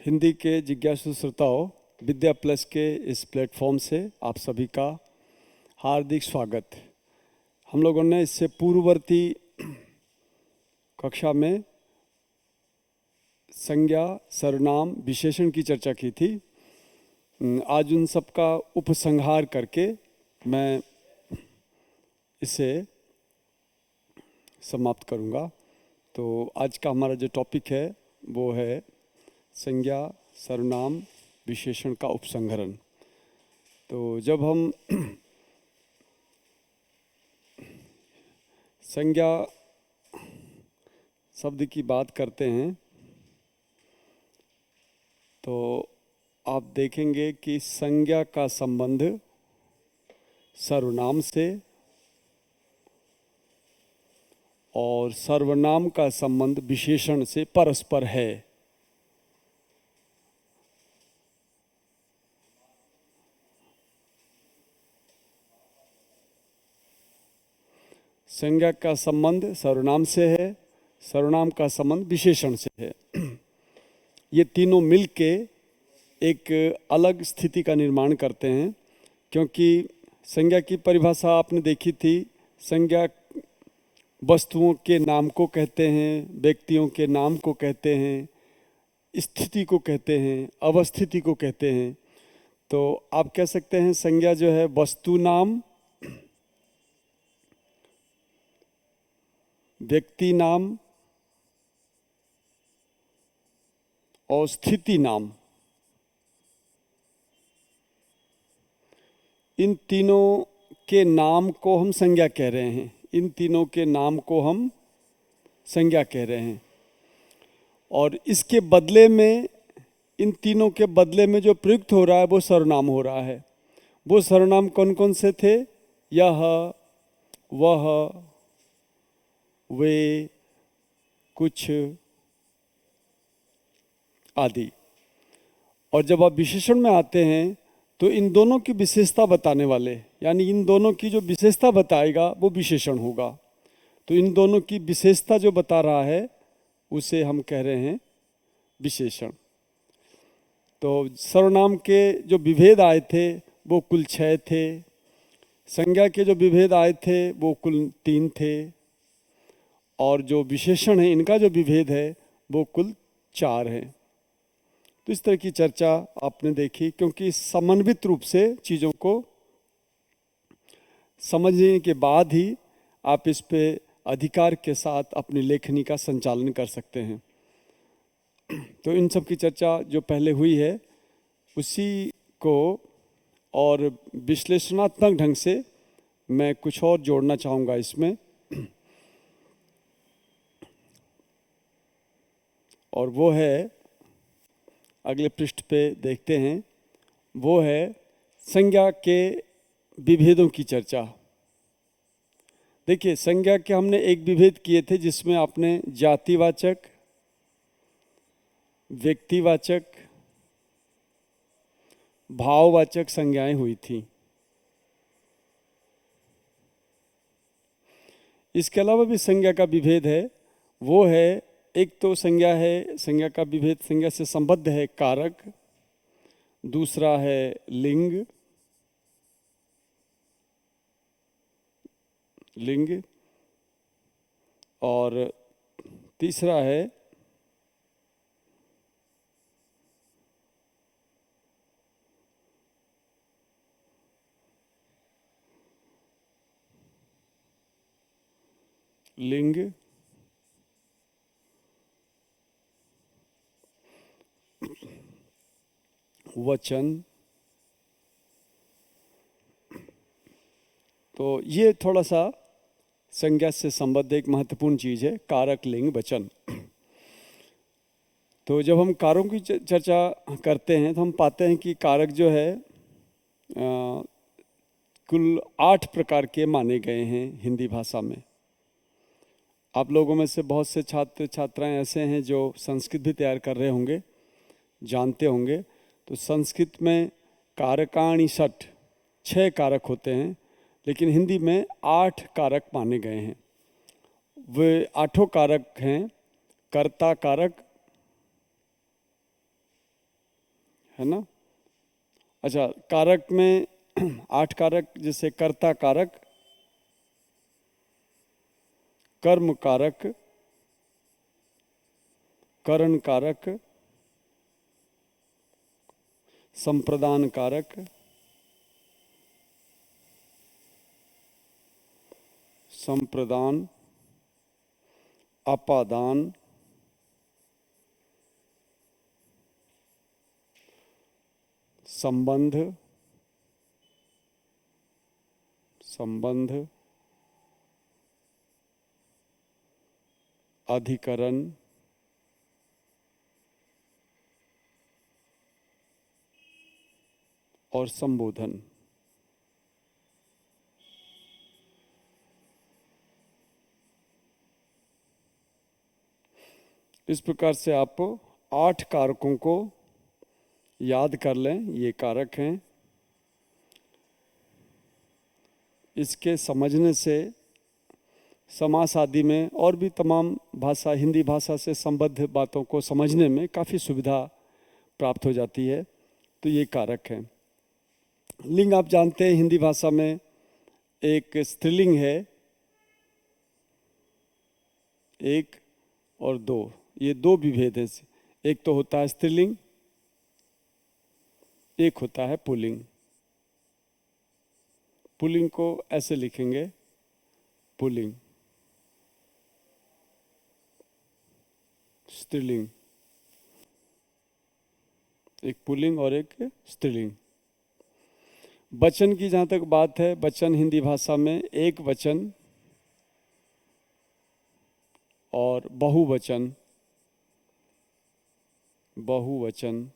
हिंदी के जिज्ञासु श्रोताओं, विद्या प्लस के इस प्लेटफॉर्म से आप सभी का हार्दिक स्वागत। हम लोगों ने इससे पूर्ववर्ती कक्षा में संज्ञा, सर्वनाम, विशेषण की चर्चा की थी। आज उन सब का उपसंहार करके मैं इसे समाप्त करूंगा। तो आज का हमारा जो टॉपिक है वो है संज्ञा, सर्वनाम, विशेषण का उपसंहरण। तो जब हम संज्ञा शब्द की बात करते हैं तो आप देखेंगे कि संज्ञा का संबंध सर्वनाम से और सर्वनाम का संबंध विशेषण से परस्पर है। संज्ञा का संबंध सर्वनाम से है, सर्वनाम का संबंध विशेषण से है। ये तीनों मिलके एक अलग स्थिति का निर्माण करते हैं, क्योंकि संज्ञा की परिभाषा आपने देखी थी। संज्ञा वस्तुओं के नाम को कहते हैं, व्यक्तियों के नाम को कहते हैं, स्थिति को कहते हैं, अवस्थिति को कहते हैं। तो आप कह सकते हैं संज्ञा जो है वस्तु नाम, व्यक्ति नाम और स्थिति नाम, इन तीनों के नाम को हम संज्ञा कह रहे हैं। इन तीनों के नाम को हम संज्ञा कह रहे हैं। और इसके बदले में, इन तीनों के बदले में जो प्रयुक्त हो रहा है वो सर्वनाम हो रहा है। वो सर्वनाम कौन कौन से थे? यह, वह, वे, कुछ आदि। और जब आप विशेषण में आते हैं तो इन दोनों की विशेषता बताने वाले, यानी इन दोनों की जो विशेषता बताएगा वो विशेषण होगा। तो इन दोनों की विशेषता जो बता रहा है उसे हम कह रहे हैं विशेषण। तो सर्वनाम के जो विभेद आए थे वो कुल 6 थे। संज्ञा के जो विभेद आए थे वो कुल 3 थे। और जो विशेषण है, इनका जो विभेद है वो कुल 4 है। तो इस तरह की चर्चा आपने देखी, क्योंकि समन्वित रूप से चीज़ों को समझने के बाद ही आप इस पे अधिकार के साथ अपनी लेखनी का संचालन कर सकते हैं। तो इन सब की चर्चा जो पहले हुई है उसी को और विश्लेषणात्मक ढंग से मैं कुछ और जोड़ना चाहूँगा इसमें। और वो है, अगले पृष्ठ पे देखते हैं, वो है संज्ञा के विभेदों की चर्चा। देखिए, संज्ञा के हमने एक विभेद किए थे जिसमें आपने जातिवाचक, व्यक्तिवाचक, भाववाचक संज्ञाएं हुई थी। इसके अलावा भी संज्ञा का विभेद है। वो है, एक तो संज्ञा है, संज्ञा का विभेद संज्ञा से संबद्ध है कारक, दूसरा है लिंग, और तीसरा है लिंग, वचन। तो ये थोड़ा सा संज्ञा से संबद्ध एक महत्वपूर्ण चीज़ है, कारक, लिंग, वचन। तो जब हम कारकों की चर्चा करते हैं तो हम पाते हैं कि कारक जो है कुल 8 प्रकार के माने गए हैं हिंदी भाषा में। आप लोगों में से बहुत से छात्र छात्राएं ऐसे हैं जो संस्कृत भी तैयार कर रहे होंगे, जानते होंगे। तो संस्कृत में कारकाणि षट्, 6 कारक होते हैं, लेकिन हिंदी में 8 कारक माने गए हैं। वे 8 कारक हैं कर्ता कारक, है ना। अच्छा, कारक में 8 कारक, जैसे कर्ता कारक, कर्म कारक, करण कारक, संप्रदान कारक, संप्रदान, अपादान, संबंध, संबंध, अधिकरण, और संबोधन। इस प्रकार से आप 8 कारकों को याद कर लें। ये कारक हैं। इसके समझने से समास आदि में और भी तमाम भाषा, हिंदी भाषा से संबद्ध बातों को समझने में काफ़ी सुविधा प्राप्त हो जाती है। तो ये कारक हैं। लिंग आप जानते हैं, हिंदी भाषा में एक स्त्रीलिंग है, 1 और 2, ये 2 विभेद हैं। एक तो होता है स्त्रीलिंग, एक होता है पुल्लिंग। पुल्लिंग को ऐसे लिखेंगे, पुल्लिंग, स्त्रीलिंग, एक पुल्लिंग और एक स्त्रीलिंग। वचन की जहाँ तक बात है, वचन हिंदी भाषा में एक वचन और बहुवचन, बहुवचन,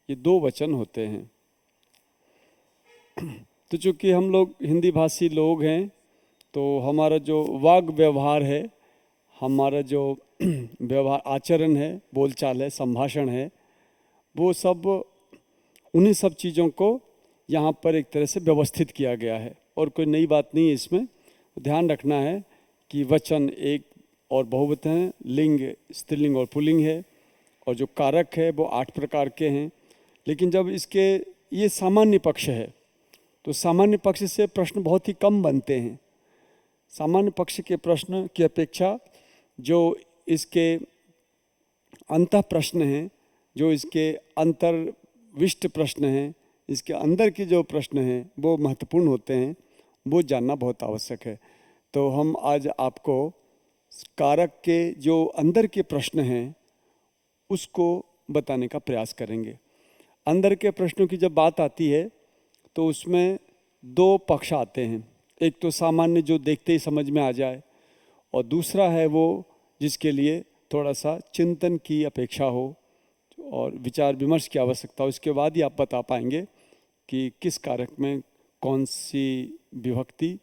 ये 2 वचन होते हैं। तो चूंकि हम लोग हिंदी भाषी लोग हैं, तो हमारा जो वाग व्यवहार है, हमारा जो व्यवहार आचरण है, बोलचाल है, संभाषण है, वो सब उन्हीं सब चीज़ों को यहाँ पर एक तरह से व्यवस्थित किया गया है। और कोई नई बात नहीं है इसमें। ध्यान रखना है कि वचन एक और बहुवचन है, लिंग स्त्रीलिंग और पुल्लिंग है, और जो कारक है वो 8 प्रकार के हैं। लेकिन जब इसके ये सामान्य पक्ष है, तो सामान्य पक्ष से प्रश्न बहुत ही कम बनते हैं। सामान्य पक्ष के प्रश्न की अपेक्षा जो इसके अंतः प्रश्न हैं, जो इसके अंतर्विष्ट प्रश्न हैं, इसके अंदर के जो प्रश्न हैं, वो महत्वपूर्ण होते हैं। वो जानना बहुत आवश्यक है। तो हम आज आपको कारक के जो अंदर के प्रश्न हैं उसको बताने का प्रयास करेंगे। अंदर के प्रश्नों की जब बात आती है तो उसमें 2 पक्ष आते हैं। एक तो सामान्य, जो देखते ही समझ में आ जाए, और दूसरा है वो जिसके लिए थोड़ा सा चिंतन की अपेक्षा हो और विचार विमर्श की आवश्यकता हो। इसके बाद ही आप बता पाएंगे कि किस कारक में कौन सी विभक्ति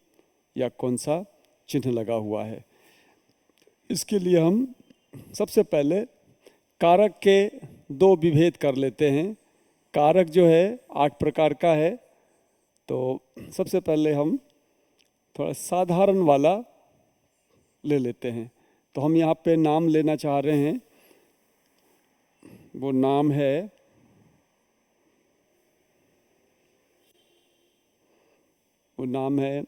या कौन सा चिन्ह लगा हुआ है। इसके लिए हम सबसे पहले कारक के 2 विभेद कर लेते हैं। कारक जो है 8 प्रकार का है। तो सबसे पहले हम थोड़ा साधारण वाला ले लेते हैं। तो हम यहाँ पे नाम लेना चाह रहे हैं। वो नाम है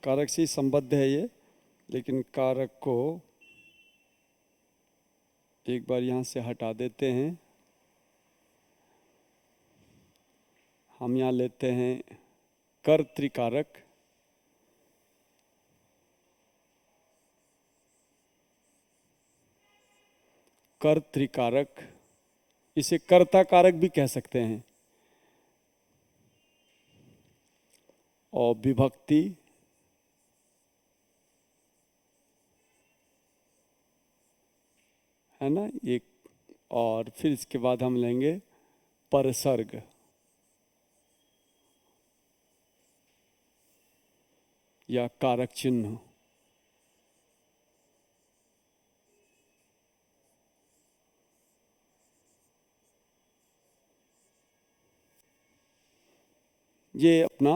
कारक से संबद्ध है ये, लेकिन कारक को एक बार यहाँ से हटा देते हैं। हम यहाँ लेते हैं कर्तृकारक, कर्तृकारक, इसे कर्ता कारक भी कह सकते हैं, और विभक्ति, है ना एक। और फिर इसके बाद हम लेंगे परसर्ग, या कारक चिन्ह। ये अपना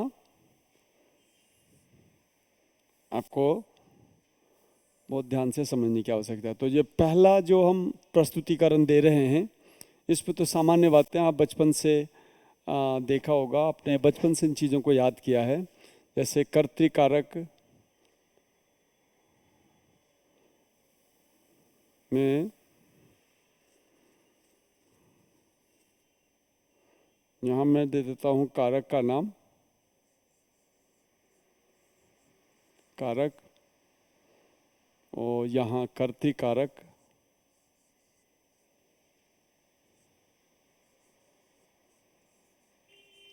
आपको बहुत ध्यान से समझने की आवश्यकता है। तो ये पहला जो हम प्रस्तुतिकरण दे रहे हैं इस पे तो सामान्य बातें आप बचपन से देखा होगा, आपने बचपन से इन चीज़ों को याद किया है। जैसे कर्तृकारक में यहाँ मैं दे देता हूँ कारक का नाम, कारक, और यहाँ कर्तृकारक,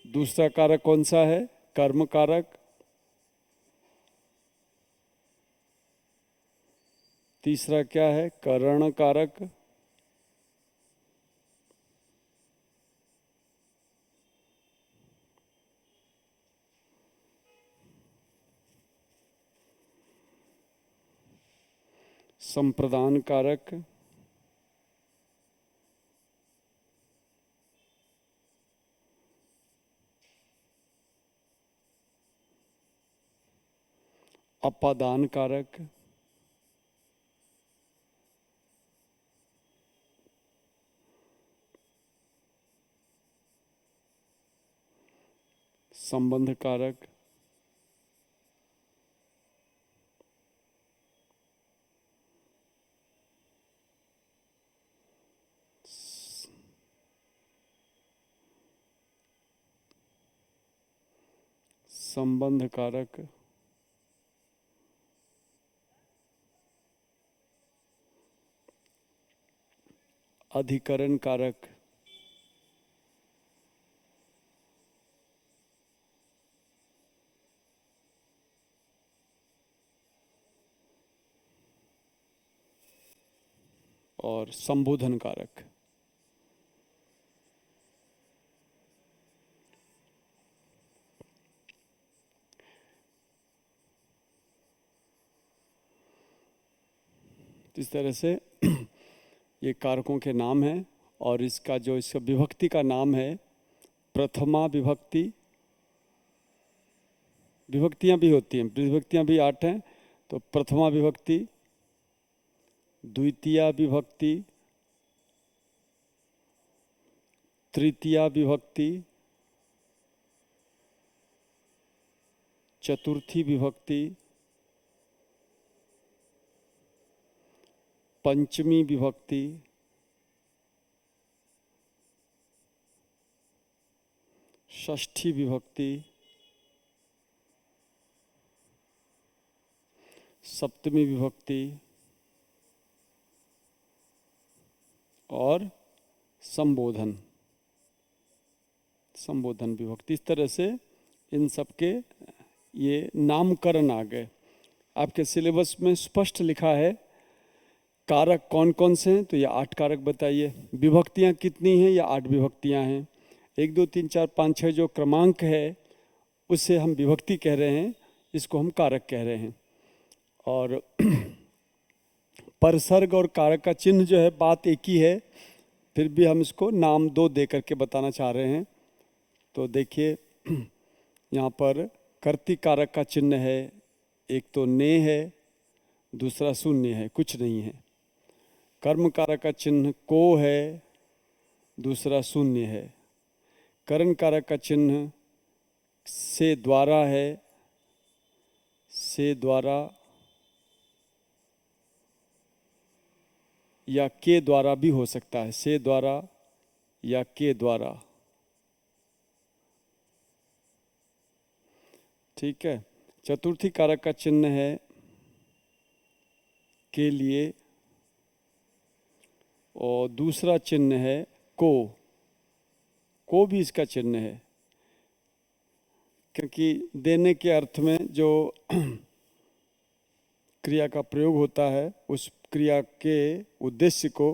दूसरा कारक कौन सा है? कर्म कारक, तीसरा क्या है? करण कारक, संप्रदान कारक, अपादान कारक, संबंध कारक, संबंध कारक, अधिकरण कारक, और संबोधन कारक। इस तरह से ये कारकों के नाम हैं, और इसका विभक्ति का नाम है प्रथमा विभक्ति। विभक्तियां भी होती हैं, विभक्तियां भी 8 हैं। तो प्रथमा विभक्ति, द्वितीया विभक्ति, तृतीया विभक्ति, चतुर्थी विभक्ति, पंचमी विभक्ति, षष्ठी विभक्ति, सप्तमी विभक्ति और संबोधन विभक्ति। इस तरह से इन सब के ये नामकरण आ गए। आपके सिलेबस में स्पष्ट लिखा है कारक कौन कौन से हैं, तो ये 8 कारक बताइए। विभक्तियां कितनी हैं? ये 8 विभक्तियां हैं। 1 2 3 4 5 6 जो क्रमांक है उससे हम विभक्ति कह रहे हैं, इसको हम कारक कह रहे हैं। और परसर्ग और कारक का चिन्ह जो है बात एक ही है, फिर भी हम इसको नाम 2 दे करके बताना चाह रहे हैं। तो देखिए यहाँ पर कर्तृकारक का चिन्ह है, एक तो ने है, दूसरा शून्य है, कुछ नहीं है। कर्म कारक का चिन्ह को है, दूसरा शून्य है। करण कारक का चिन्ह से द्वारा है, से द्वारा या के द्वारा भी हो सकता है, से द्वारा या के द्वारा। ठीक है। चतुर्थी कारक का चिन्ह है के लिए, और दूसरा चिन्ह है को भी इसका चिन्ह है, क्योंकि देने के अर्थ में जो क्रिया का प्रयोग होता है उस क्रिया के उद्देश्य को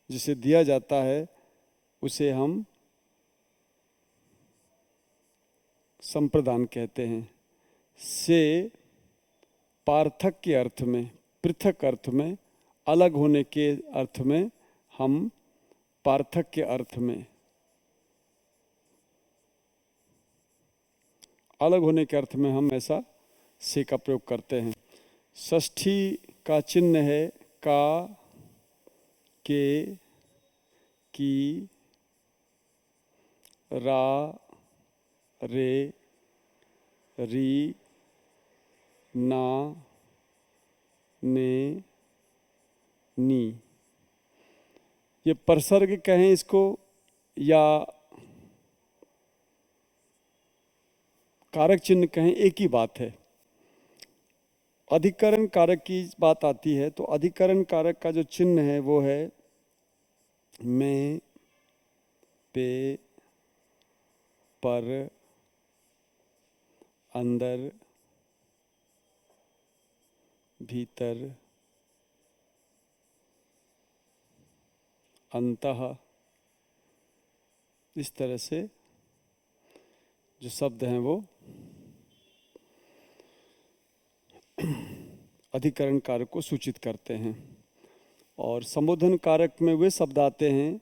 जिसे दिया जाता है उसे हम संप्रदान कहते हैं। से पार्थक के अर्थ में, पृथक अर्थ में, अलग होने के अर्थ में, हम पार्थक के अर्थ में, अलग होने के अर्थ में हम ऐसा से का प्रयोग करते हैं। षष्ठी का चिन्ह है का, के, की, रा, रे, री, ना, ने, नी। ये परसर्ग कहें इसको या कारक चिन्ह कहें, एक ही बात है। अधिकरण कारक की बात आती है तो अधिकरण कारक का जो चिन्ह है वो है में, पे, पर, अंदर, भीतर, अंतः। इस तरह से जो शब्द हैं वो अधिकरण कारक को सूचित करते हैं। और संबोधन कारक में वे शब्द आते हैं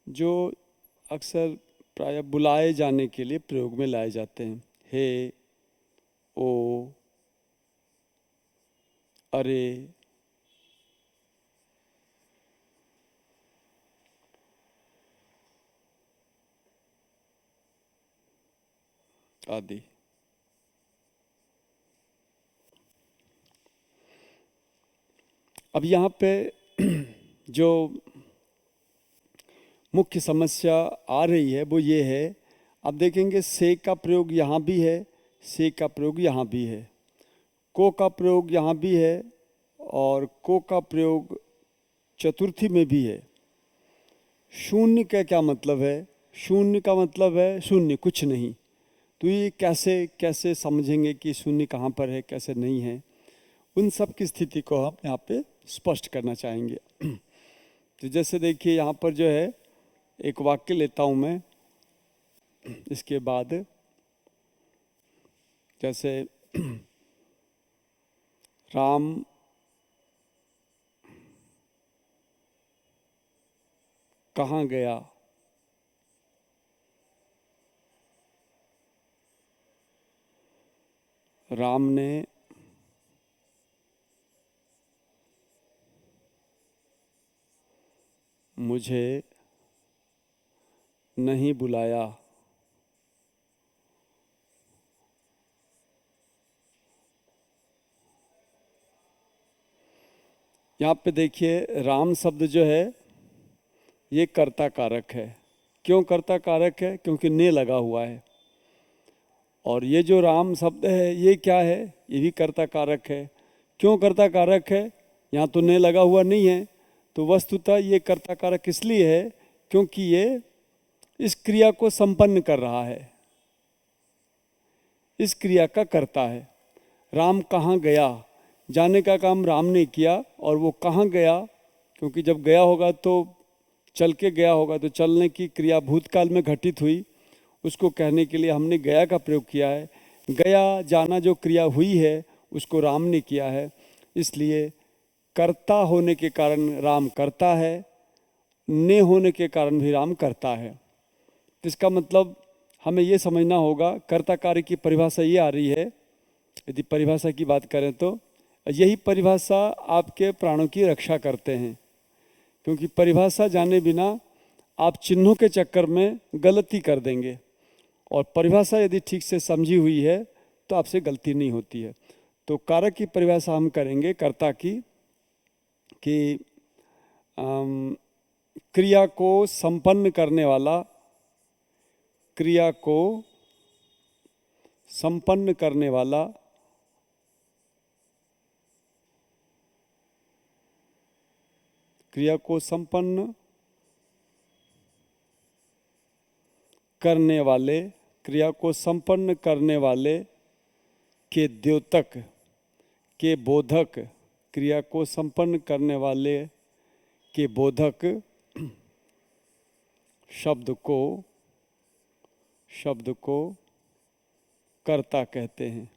जो अक्सर प्रायः बुलाए जाने के लिए प्रयोग में लाए जाते हैं। हे, ओ, अरे, आदि। अब यहाँ पे जो मुख्य समस्या आ रही है वो ये है, अब देखेंगे से का प्रयोग यहाँ भी है, से का प्रयोग यहाँ भी है, को का प्रयोग यहाँ भी है और को का प्रयोग चतुर्थी में भी है। शून्य का क्या मतलब है? शून्य का मतलब है शून्य, कुछ नहीं। तो ये कैसे कैसे समझेंगे कि शून्य कहाँ पर है, कैसे नहीं है? उन सब की स्थिति को हम यहाँ पे स्पष्ट करना चाहेंगे। तो जैसे देखिए यहाँ पर जो है एक वाक्य लेता हूँ मैं, इसके बाद जैसे राम कहाँ गया? राम ने मुझे नहीं बुलाया। यहाँ पे देखिए राम शब्द जो है ये कर्ता कारक है। क्यों कर्ता कारक है? क्योंकि ने लगा हुआ है। और ये जो राम शब्द है ये क्या है? ये भी कर्ता कारक है। क्यों कर्ता कारक है? यहाँ तो ने लगा हुआ नहीं है, तो वस्तुतः ये कर्ता कारक इसलिए है क्योंकि ये इस क्रिया को संपन्न कर रहा है, इस क्रिया का कर्ता है। राम कहाँ गया? जाने का काम राम ने किया, और वो कहाँ गया? क्योंकि जब गया होगा तो चल के गया होगा, तो चलने की क्रिया भूतकाल में घटित हुई, उसको कहने के लिए हमने गया का प्रयोग किया है। गया जाना जो क्रिया हुई है उसको राम ने किया है, इसलिए कर्ता होने के कारण राम करता है, ने होने के कारण भी राम करता है। तो इसका मतलब हमें ये समझना होगा, कर्ता कार्य की परिभाषा ये आ रही है, यदि परिभाषा की बात करें तो यही परिभाषा आपके प्राणों की रक्षा करते हैं। क्योंकि परिभाषा जाने बिना आप चिन्हों के चक्कर में गलती कर देंगे, और परिभाषा यदि ठीक से समझी हुई है तो आपसे गलती नहीं होती है। तो कारक की परिभाषा हम करेंगे कर्ता की, कि क्रिया को संपन्न करने वाला, क्रिया को संपन्न करने वाला, क्रिया को संपन्न करने वाले, क्रिया को संपन्न करने वाले के द्योतक, के बोधक, क्रिया को संपन्न करने वाले के बोधक शब्द को कर्ता कहते हैं।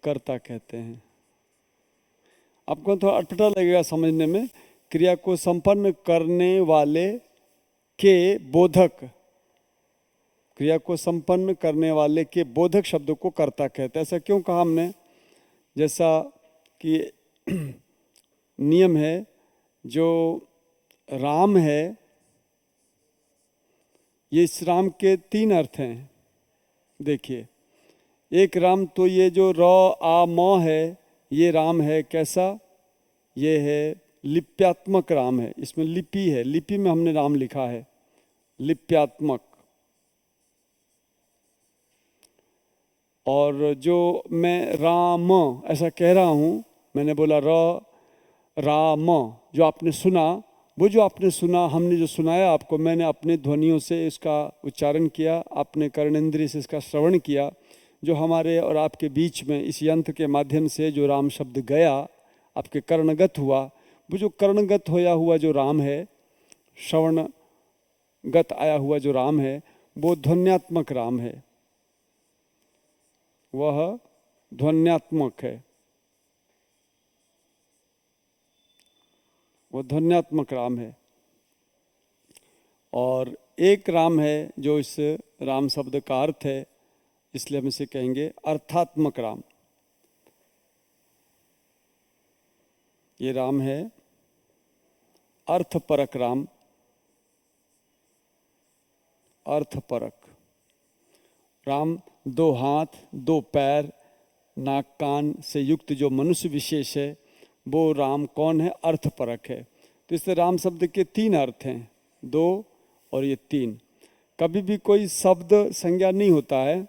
कर्ता कहते हैं। आपको थोड़ा अटपटा लगेगा समझने में। क्रिया को संपन्न करने वाले के बोधक, क्रिया को संपन्न करने वाले के बोधक शब्द को कर्ता कहते हैं। ऐसा क्यों कहा हमने? जैसा कि नियम है, जो राम है, ये इस राम के 3 अर्थ हैं। देखिए, एक राम तो ये जो र आ म है, ये राम है कैसा? ये है लिप्यात्मक राम है, इसमें लिपि है, लिपि में हमने राम लिखा है, लिप्यात्मक। और जो मैं राम ऐसा कह रहा हूँ, मैंने बोला राम, जो आपने सुना, वो जो आपने सुना, हमने जो सुनाया आपको, मैंने अपने ध्वनियों से इसका उच्चारण किया, अपने कर्णेंद्रिय से इसका श्रवण किया, जो हमारे और आपके बीच में इस यंत्र के माध्यम से जो राम शब्द गया, आपके कर्णगत हुआ, वो जो कर्णगत होया हुआ जो राम है, श्रवणगत आया हुआ जो राम है, वो ध्वन्यात्मक राम है, वह ध्वन्यात्मक है, वो ध्वन्यात्मक राम है। और एक राम है जो इस राम शब्द का अर्थ है, इसलिए हम इसे कहेंगे अर्थात्मक राम। ये राम है अर्थपरक राम, अर्थपरक राम। 2 हाथ 2 पैर नाक कान से युक्त जो मनुष्य विशेष है, वो राम कौन है? अर्थपरक है। तो इस राम शब्द के 3 अर्थ हैं, 2 और ये 3। कभी भी कोई शब्द संज्ञा नहीं होता है,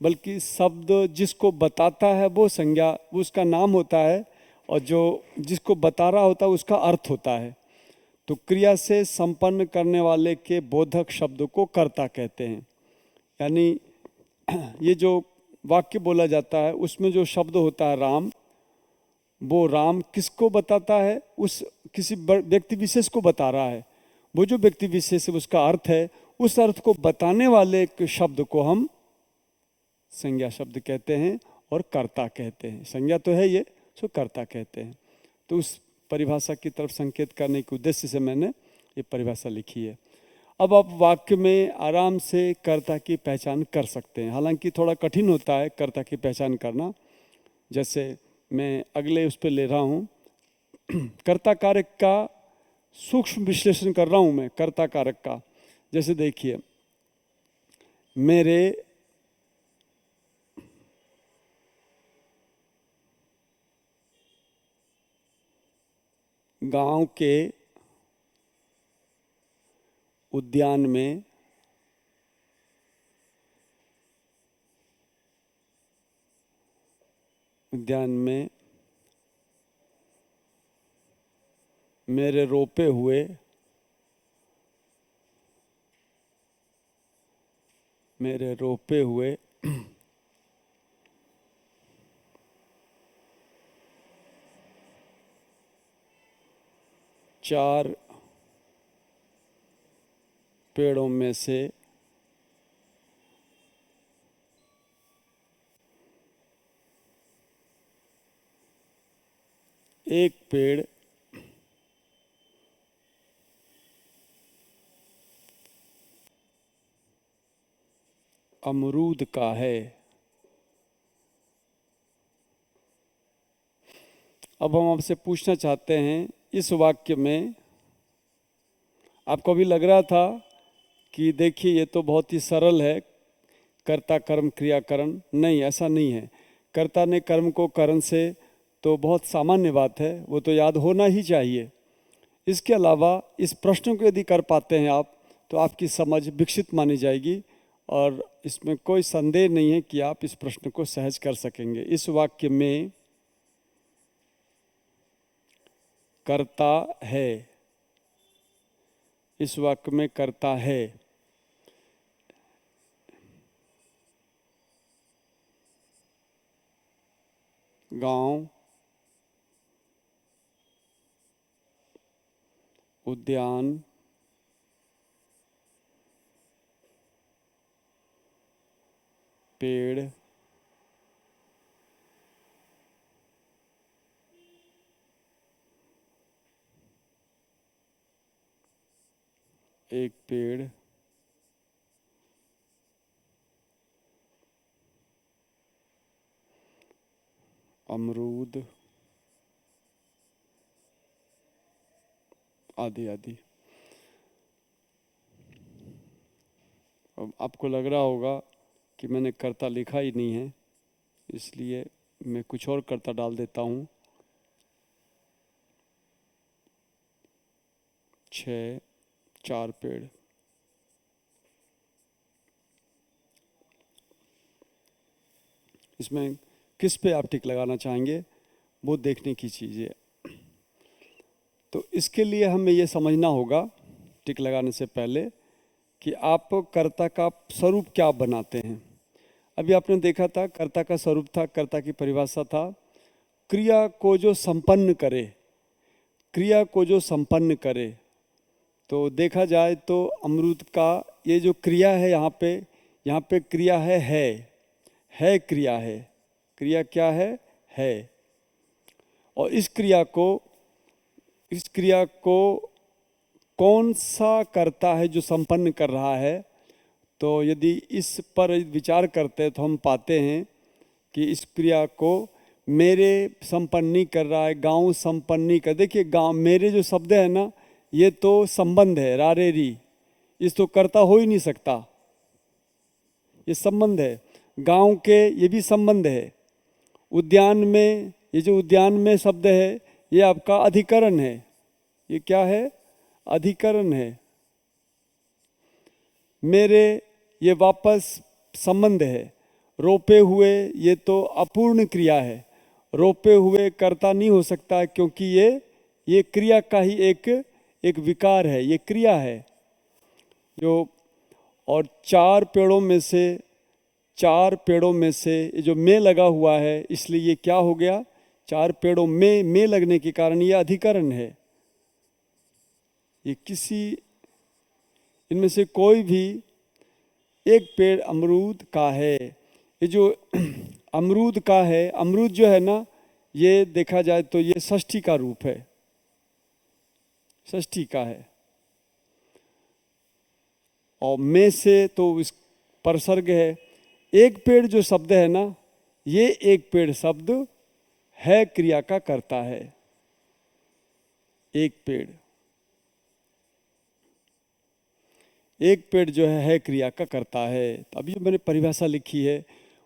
बल्कि शब्द जिसको बताता है वो संज्ञा, वो उसका नाम होता है, और जो जिसको बता रहा होता है उसका अर्थ होता है। तो क्रिया से संपन्न करने वाले के बोधक शब्द को कर्ता कहते हैं। यानी ये जो वाक्य बोला जाता है उसमें जो शब्द होता है राम, वो राम किसको बताता है? उस किसी व्यक्ति विशेष को बता रहा है। वो जो व्यक्ति विशेष है उसका अर्थ है, उस अर्थ को बताने वाले के शब्द को हम संज्ञा शब्द कहते हैं और कर्ता कहते हैं। संज्ञा तो है ये, सो कर्ता कहते हैं। तो उस परिभाषा की तरफ संकेत करने के उद्देश्य से मैंने ये परिभाषा लिखी है। अब आप वाक्य में आराम से कर्ता की पहचान कर सकते हैं, हालांकि थोड़ा कठिन होता है कर्ता की पहचान करना। जैसे मैं अगले उस पर ले रहा हूँ, कर्ता कारक का सूक्ष्म विश्लेषण कर रहा हूँ मैं, कर्ता कारक का। जैसे देखिए, मेरे गांव के उद्यान में मेरे रोपे हुए 4 पेड़ों में से एक पेड़ अमरूद का है। अब हम आपसे पूछना चाहते हैं, इस वाक्य में आपको भी लग रहा था कि देखिए ये तो बहुत ही सरल है, कर्ता कर्म क्रिया करण। नहीं, ऐसा नहीं है। कर्ता ने कर्म को करण से तो बहुत सामान्य बात है, वो तो याद होना ही चाहिए। इसके अलावा इस प्रश्न को यदि कर पाते हैं आप, तो आपकी समझ विकसित मानी जाएगी, और इसमें कोई संदेह नहीं है कि आप इस प्रश्न को सहज कर सकेंगे। इस वाक्य में कर्ता है, इस वाक्य में कर्ता है। गांव, उद्यान, पेड़, एक पेड़ अमरूद आदि आदि। अब आपको लग रहा होगा कि मैंने कर्ता लिखा ही नहीं है, इसलिए मैं कुछ और कर्ता डाल देता हूँ। 6 4 पेड़। इसमें किस पे आप टिक लगाना चाहेंगे वो देखने की चीज़ है। तो इसके लिए हमें ये समझना होगा टिक लगाने से पहले कि आप कर्ता का स्वरूप क्या बनाते हैं। अभी आपने देखा था कर्ता का स्वरूप था, कर्ता की परिभाषा था क्रिया को जो संपन्न करे, क्रिया को जो संपन्न करे। तो देखा जाए तो अमरूद का ये जो क्रिया है यहाँ पे क्रिया है क्रिया है। क्रिया क्या है। और इस क्रिया को कौन सा कर्ता है जो संपन्न कर रहा है। तो यदि इस पर विचार करते हैं तो हम पाते हैं कि इस क्रिया को मेरे संपन्न नहीं कर रहा है, गांव संपन्न नहीं कर। देखिए गांव, मेरे जो शब्द है ना, ये तो संबंध है, रारेरी, इस तो कर्ता हो ही नहीं सकता, ये संबंध है। गांव के ये भी संबंध है। उद्यान में, ये जो उद्यान में शब्द है ये आपका अधिकरण है। ये क्या है? अधिकरण है। मेरे, ये वापस संबंध है। रोपे हुए, ये तो अपूर्ण क्रिया है। रोपे हुए कर्ता नहीं हो सकता क्योंकि ये क्रिया का ही एक विकार है, ये क्रिया है जो। और 4 पेड़ों में से ये जो में लगा हुआ है, इसलिए ये क्या हो गया? 4 पेड़ों में लगने के कारण ये अधिकरण है। ये किसी इनमें से कोई भी एक पेड़ अमरूद का है। ये जो अमरूद का है, अमरूद जो है ना, ये देखा जाए तो ये षष्ठी का रूप है, षष्ठी का है। और में से तो इस परसर्ग है। एक पेड़ जो शब्द है ना, ये एक पेड़ शब्द है क्रिया का करता है। एक पेड़ जो है क्रिया का करता है। तो अभी मैंने परिभाषा लिखी है,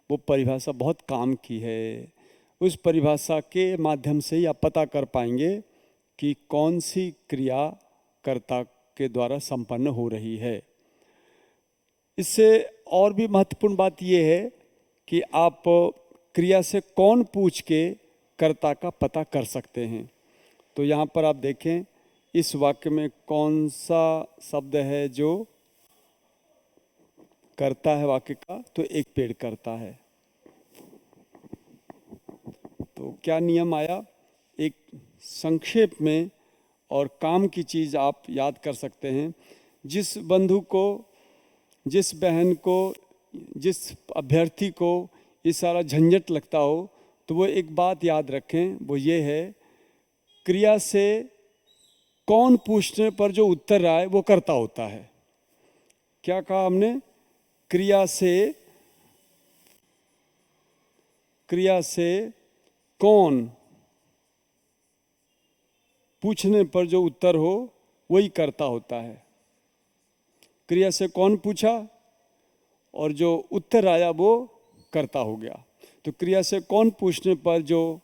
वो परिभाषा बहुत काम की है। उस परिभाषा के माध्यम से ही आप पता कर पाएंगे कि कौन सी क्रिया कर्ता के द्वारा संपन्न हो रही है। इससे और भी महत्वपूर्ण बात यह है कि आप क्रिया से कौन पूछ के कर्ता का पता कर सकते हैं। तो यहाँ पर आप देखें इस वाक्य में कौन सा शब्द है जो कर्ता है वाक्य का। तो एक पेड़ कर्ता है। तो क्या नियम आया? एक संक्षेप में और काम की चीज़ आप याद कर सकते हैं। जिस बंधु को, जिस बहन को, जिस अभ्यर्थी को ये सारा झंझट लगता हो, तो वो एक बात याद रखें, वो ये है क्रिया से कौन पूछने पर जो उत्तर आए वो कर्ता होता है। क्या कहा हमने? क्रिया से कौन पूछने पर जो उत्तर हो वही कर्ता होता है। क्रिया से कौन पूछा और जो उत्तर आया वो कर्ता हो गया। तो क्रिया से कौन पूछने पर जो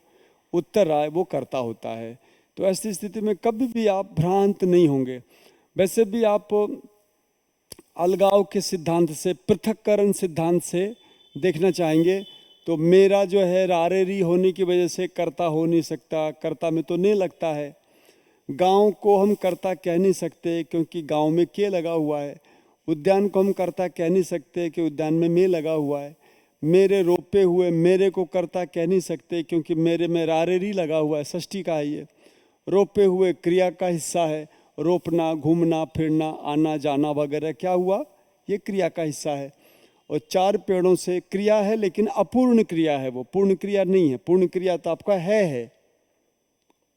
उत्तर आए वो कर्ता होता है। तो ऐसी स्थिति में कभी भी आप भ्रांत नहीं होंगे। वैसे भी आप अलगाव के सिद्धांत से, पृथक्करण सिद्धांत से देखना चाहेंगे तो मेरा जो है रारेरी होने की वजह से कर्ता हो नहीं सकता, कर्ता में तो नहीं लगता है। गांव को हम कर्ता कह नहीं सकते क्योंकि गांव में के लगा हुआ है। उद्यान को हम कर्ता कह नहीं सकते कि उद्यान में लगा हुआ है। मेरे रोपे हुए, मेरे को कर्ता कह नहीं सकते क्योंकि मेरे में रारेरी लगा हुआ है, षष्ठी का है ये। रोपे हुए क्रिया का हिस्सा है। रोपना, घूमना फिरना, आना जाना वगैरह क्या हुआ? ये क्रिया का हिस्सा है। और 4 पेड़ों से क्रिया है लेकिन अपूर्ण क्रिया है, वो पूर्ण क्रिया नहीं है। पूर्ण क्रिया तो आपका है।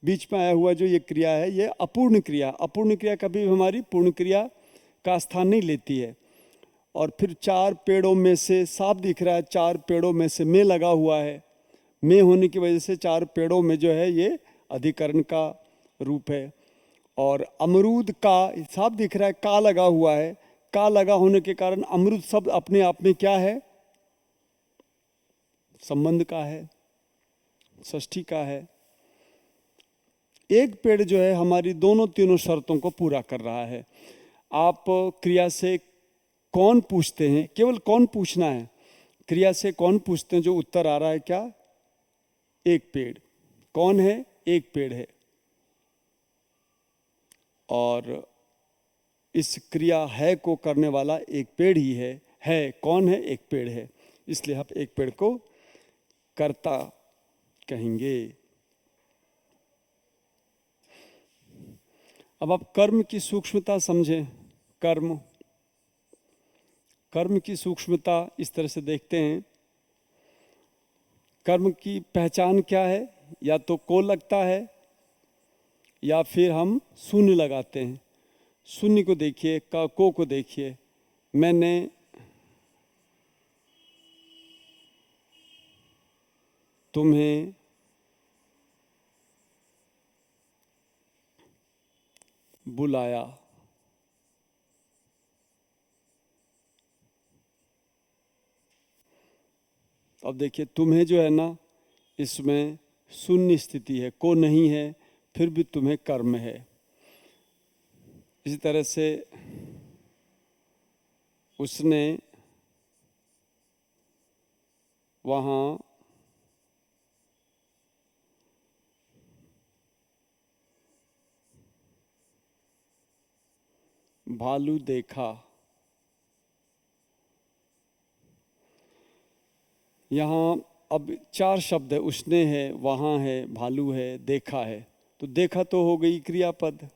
बीच में आया हुआ जो ये क्रिया है ये अपूर्ण क्रिया। अपूर्ण क्रिया कभी भी हमारी पूर्ण क्रिया का स्थान नहीं लेती है। और फिर 4 पेड़ों में से साफ दिख रहा है, 4 पेड़ों में से में लगा हुआ है। में होने की वजह से 4 पेड़ों में जो है ये अधिकरण का रूप है। और अमरूद का साफ दिख रहा है, का लगा हुआ है, का लगा होने के कारण अमरूद शब्द अपने आप में क्या है, संबंध का है, षष्ठी का है। एक पेड़ जो है हमारी दोनों तीनों शर्तों को पूरा कर रहा है। आप क्रिया से कौन पूछते हैं, केवल कौन पूछना है, क्रिया से कौन पूछते हैं, जो उत्तर आ रहा है क्या, एक पेड़। कौन है, एक पेड़ है। और इस क्रिया है को करने वाला एक पेड़ ही है कौन है, एक पेड़ है। इसलिए आप एक पेड़ को कर्ता कहेंगे। अब आप कर्म की सूक्ष्मता समझें। कर्म की सूक्ष्मता इस तरह से देखते हैं। कर्म की पहचान क्या है, या तो को लगता है या फिर हम शून्य लगाते हैं। शून्य को देखिए, को देखिए। मैंने तुम्हें बुलाया। अब देखिए तुम्हें जो है ना, इसमें शून्य स्थिति है, को नहीं है, फिर भी तुम्हें कर्म है। इसी तरह से उसने वहाँ भालू देखा। यहाँ अब चार शब्द है, उसने है, वहाँ है, भालू है, देखा है। तो देखा तो हो गई क्रियापद।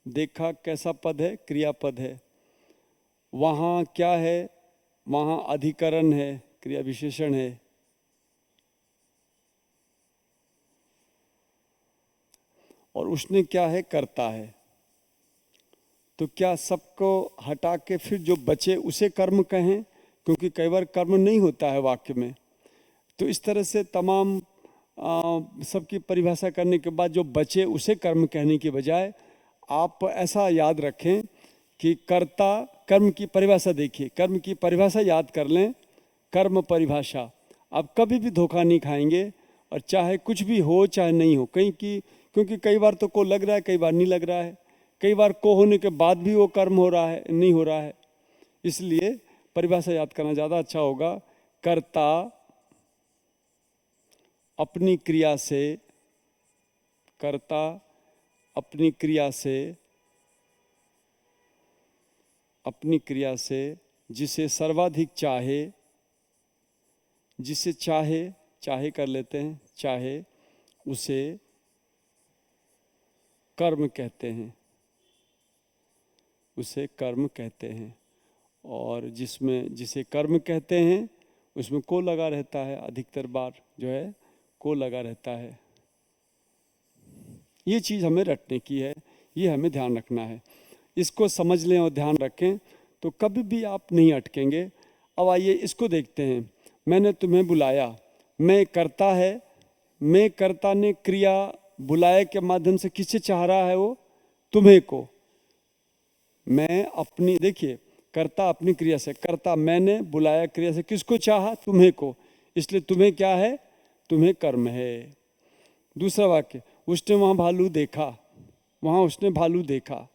देखा कैसा पद है, क्रियापद है। वहाँ क्या है, वहाँ अधिकरण है, क्रिया विशेषण है। और उसने क्या है, कर्ता है। तो क्या सबको हटा के फिर जो बचे उसे कर्म कहें, क्योंकि कई बार कर्म नहीं होता है वाक्य में। तो इस तरह से तमाम सबकी परिभाषा करने के बाद जो बचे उसे कर्म कहने की बजाय आप ऐसा याद रखें कि कर्ता, कर्म की परिभाषा देखिए, कर्म की परिभाषा याद कर लें। कर्म परिभाषा आप कभी भी धोखा नहीं खाएंगे, और चाहे कुछ भी हो चाहे नहीं हो, कहीं की, क्योंकि कई बार तो को लग रहा है, कई बार नहीं लग रहा है, कई बार को होने के बाद भी वो कर्म हो रहा है, नहीं हो रहा है। इसलिए परिभाषा याद करना ज़्यादा अच्छा होगा। कर्ता अपनी क्रिया से, कर्ता अपनी क्रिया से, अपनी क्रिया से जिसे सर्वाधिक चाहे, जिसे चाहे, चाहे कर लेते हैं, चाहे उसे कर्म कहते हैं, उसे कर्म कहते हैं। और जिसमें जिसे कर्म कहते हैं उसमें को लगा रहता है, अधिकतर बार जो है को लगा रहता है। ये चीज़ हमें रटने की है, ये हमें ध्यान रखना है। इसको समझ लें और ध्यान रखें तो कभी भी आप नहीं अटकेंगे। अब आइए इसको देखते हैं। मैंने तुम्हें बुलाया, मैं कर्ता है, मैं कर्ता ने क्रिया बुलाए के माध्यम से किससे चाह रहा है, वो तुम्हें को। मैं अपनी, देखिए कर्ता अपनी क्रिया से, कर्ता मैंने बुलाया क्रिया से किसको चाहा, तुम्हें को। इसलिए तुम्हें क्या है, तुम्हें कर्म है। दूसरा वाक्य, उसने वहाँ भालू देखा, वहाँ उसने भालू देखा।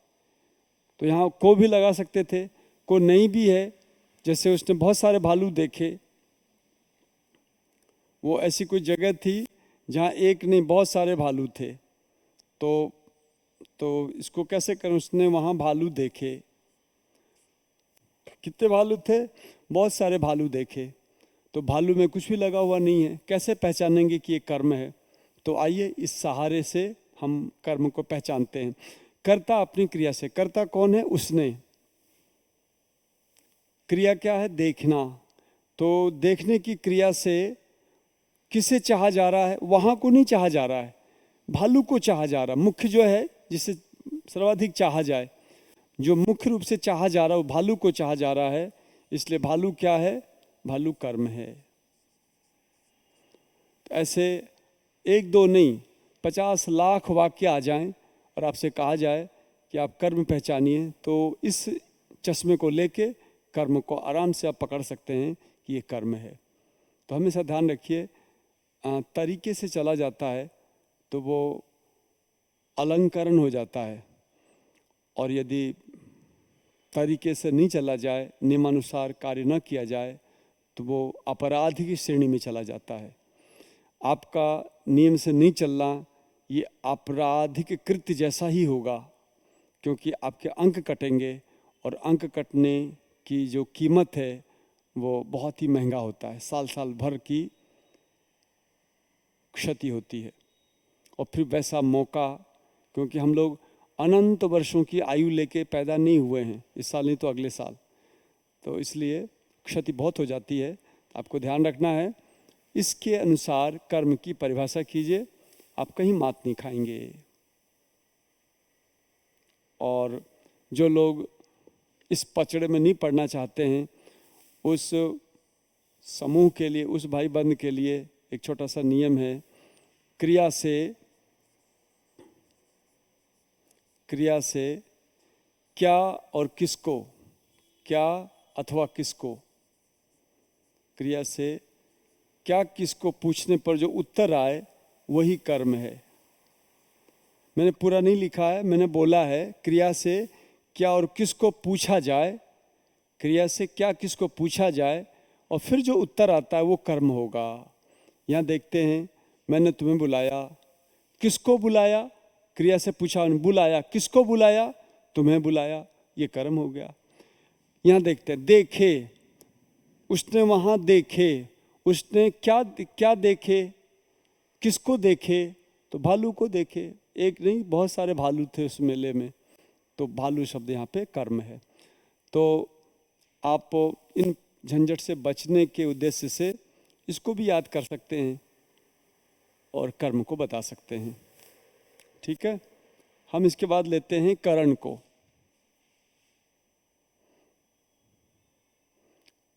तो यहाँ को भी लगा सकते थे, को नहीं भी है। जैसे उसने बहुत सारे भालू देखे, वो ऐसी कोई जगह थी जहाँ एक नहीं बहुत सारे भालू थे। तो इसको कैसे करें, उसने वहाँ भालू देखे। कितने भालू थे, बहुत सारे भालू देखे। तो भालू में कुछ भी लगा हुआ नहीं है, कैसे पहचानेंगे कि ये कर्म है। तो आइए इस सहारे से हम कर्म को पहचानते हैं। कर्ता अपनी क्रिया से, कर्ता कौन है, उसने। क्रिया क्या है, देखना। तो देखने की क्रिया से किसे चाहा जा रहा है, वहां को नहीं चाहा जा रहा है, भालू को चाहा जा रहा है। मुख्य जो है जिसे सर्वाधिक चाहा जाए, जो मुख्य रूप से चाहा जा रहा है वो भालू को चाहा जा रहा है। इसलिए भालू क्या है, भालू कर्म है। ऐसे एक दो नहीं 50 लाख वाक्य आ जाएं और आपसे कहा जाए कि आप कर्म पहचानिए, तो इस चश्मे को लेके कर्म को आराम से आप पकड़ सकते हैं कि ये कर्म है। तो हमेशा ध्यान रखिए, तरीके से चला जाता है तो वो अलंकरण हो जाता है, और यदि तरीके से नहीं चला जाए, नियमानुसार कार्य न किया जाए, तो वो अपराध की श्रेणी में चला जाता है। आपका नियम से नहीं चलना ये आपराधिक कृत्य जैसा ही होगा, क्योंकि आपके अंक कटेंगे, और अंक कटने की जो कीमत है वो बहुत ही महंगा होता है, साल साल भर की क्षति होती है। और फिर वैसा मौका, क्योंकि हम लोग अनंत वर्षों की आयु लेके पैदा नहीं हुए हैं, इस साल नहीं तो अगले साल, तो इसलिए क्षति बहुत हो जाती है। आपको ध्यान रखना है, इसके अनुसार कर्म की परिभाषा कीजिए, आप कहीं मात नहीं खाएंगे। और जो लोग इस पचड़े में नहीं पड़ना चाहते हैं, उस समूह के लिए, उस भाई बंद के लिए एक छोटा सा नियम है, क्रिया से क्या और किसको, क्या अथवा किसको, क्रिया से क्या किसको पूछने पर जो उत्तर आए वही कर्म है। मैंने पूरा नहीं लिखा है, मैंने बोला है क्रिया से क्या और किसको पूछा जाए, क्रिया से क्या किसको पूछा जाए और फिर जो उत्तर आता है वो कर्म होगा। यहाँ देखते हैं, मैंने तुम्हें बुलाया, किसको बुलाया, क्रिया से पूछा, बुलाया, किसको बुलाया, तुम्हें बुलाया, ये कर्म हो गया। यहाँ देखते हैं, देखे, उसने वहाँ देखे, उसने क्या क्या देखे, किसको देखे, तो भालू को देखे, एक नहीं बहुत सारे भालू थे उस मेले में, तो भालू शब्द यहाँ पे कर्म है। तो आप इन झंझट से बचने के उद्देश्य से इसको भी याद कर सकते हैं और कर्म को बता सकते हैं। ठीक है, हम इसके बाद लेते हैं करण को।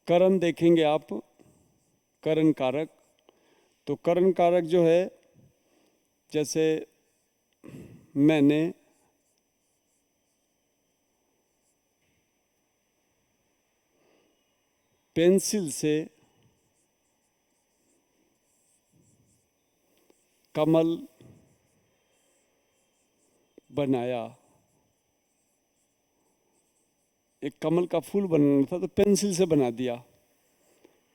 करण देखेंगे आप, करण कारक। तो करण कारक जो है, जैसे मैंने पेंसिल से कमल बनाया, एक कमल का फूल बनाना था तो पेंसिल से बना दिया,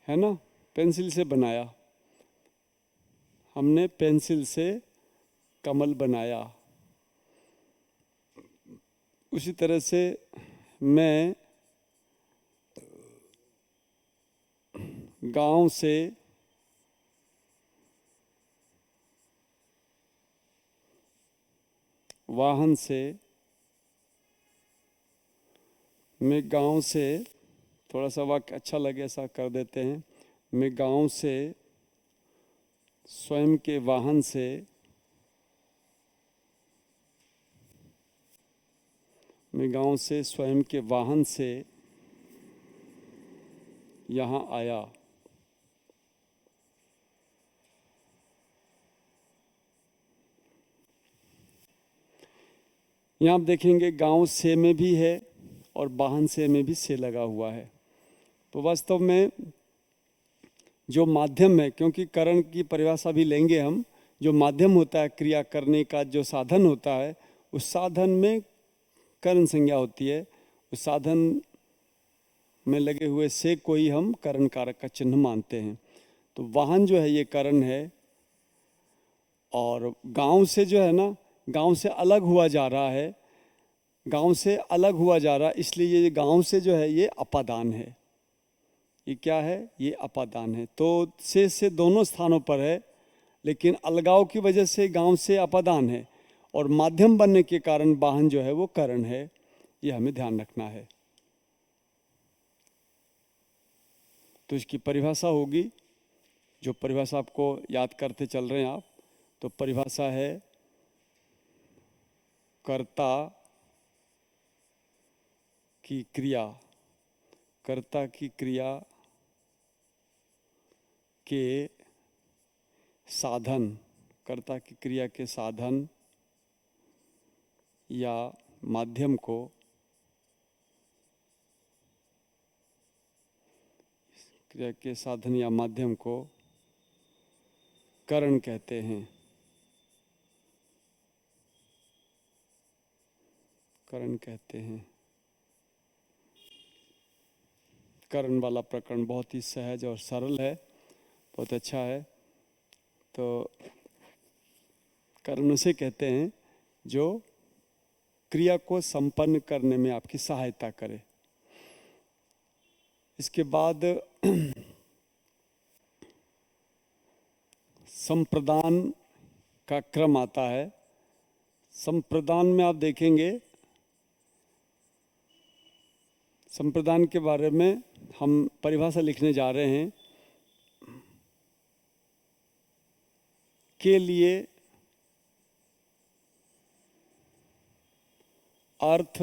है ना, पेंसिल से बनाया, हमने पेंसिल से कमल बनाया। उसी तरह से मैं गांव से वाहन से, मैं गांव से, थोड़ा सा वाक्य अच्छा लगे ऐसा कर देते हैं, मैं गांव से स्वयं के वाहन से मैं गांव से स्वयं के वाहन से यहाँ आया। यहाँ आप देखेंगे गांव से में भी है और वाहन से में भी से लगा हुआ है। तो वास्तव में जो माध्यम है, क्योंकि करण की परिभाषा भी लेंगे हम, जो माध्यम होता है क्रिया करने का, जो साधन होता है, उस साधन में करण संज्ञा होती है। उस साधन में लगे हुए से को ही हम करण कारक का चिन्ह मानते हैं। तो वाहन जो है ये करण है, और गांव से जो है ना, गांव से अलग हुआ जा रहा है, गांव से अलग हुआ जा रहा है, इसलिए ये गांव से जो है ये अपादान है। ये क्या है, ये अपादान है। तो से दोनों स्थानों पर है, लेकिन अलगाव की वजह से गांव से अपादान है, और माध्यम बनने के कारण वाहन जो है वो करण है। ये हमें ध्यान रखना है। तो इसकी परिभाषा होगी, जो परिभाषा आपको याद करते चल रहे हैं आप, तो परिभाषा है कर्ता की क्रिया, कर्ता की क्रिया के साधन, कर्ता की क्रिया के साधन या माध्यम को क्रिया के साधन या माध्यम को करण कहते हैं। करण कहते हैं। करण वाला प्रकरण बहुत ही सहज और सरल है, बहुत अच्छा है। तो करण उसे कहते हैं जो क्रिया को संपन्न करने में आपकी सहायता करे। इसके बाद संप्रदान का क्रम आता है। संप्रदान में आप देखेंगे, संप्रदान के बारे में हम परिभाषा लिखने जा रहे हैं। के लिए अर्थ,